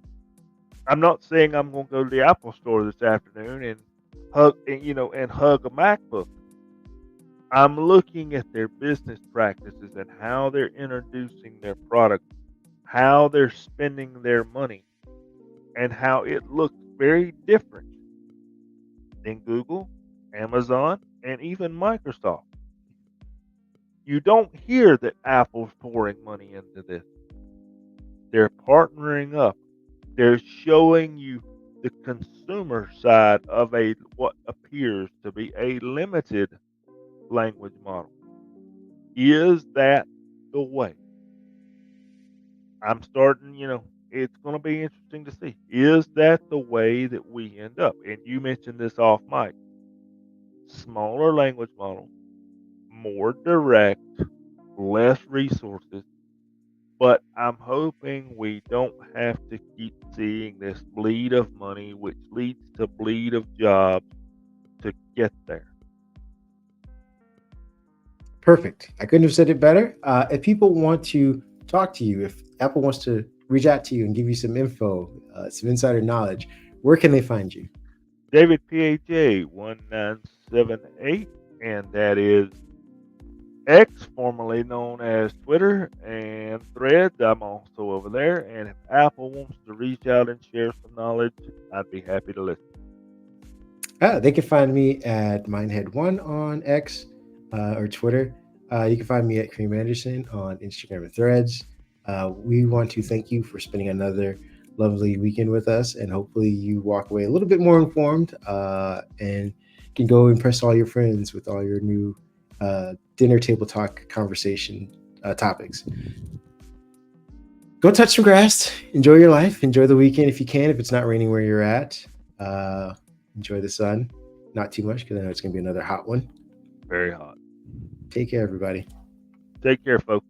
I'm not saying I'm going to go to the Apple store this afternoon and hug a MacBook. I'm looking at their business practices and how they're introducing their product, how they're spending their money, and how it looks very different than Google, Amazon, and even Microsoft. You don't hear that Apple's pouring money into this. They're partnering up. They're showing you the consumer side of what appears to be a limited language model. Is that the way? I'm starting, it's going to be interesting to see. Is that the way that we end up? And you mentioned this off mic. Smaller language model, more direct, less resources. But I'm hoping we don't have to keep seeing this bleed of money, which leads to bleed of jobs to get there. Perfect. I couldn't have said it better. If people want to talk to you, if Apple wants to reach out to you and give you some info, some insider knowledge, where can they find you? David PHA 1978, and that is X, formerly known as Twitter, and Threads. I'm also over there. And if Apple wants to reach out and share some knowledge, I'd be happy to listen. They can find me at Mindhead1 on X or Twitter. You can find me at Kareem Anderson on Instagram and Threads. We want to thank you for spending another lovely weekend with us, and hopefully you walk away a little bit more informed and can go impress all your friends with all your new dinner table talk conversation topics. Go touch some grass. Enjoy your life. Enjoy the weekend if you can, if it's not raining where you're at. Enjoy the sun. Not too much because I know it's going to be another hot one. Very hot. Take care, everybody. Take care, folks.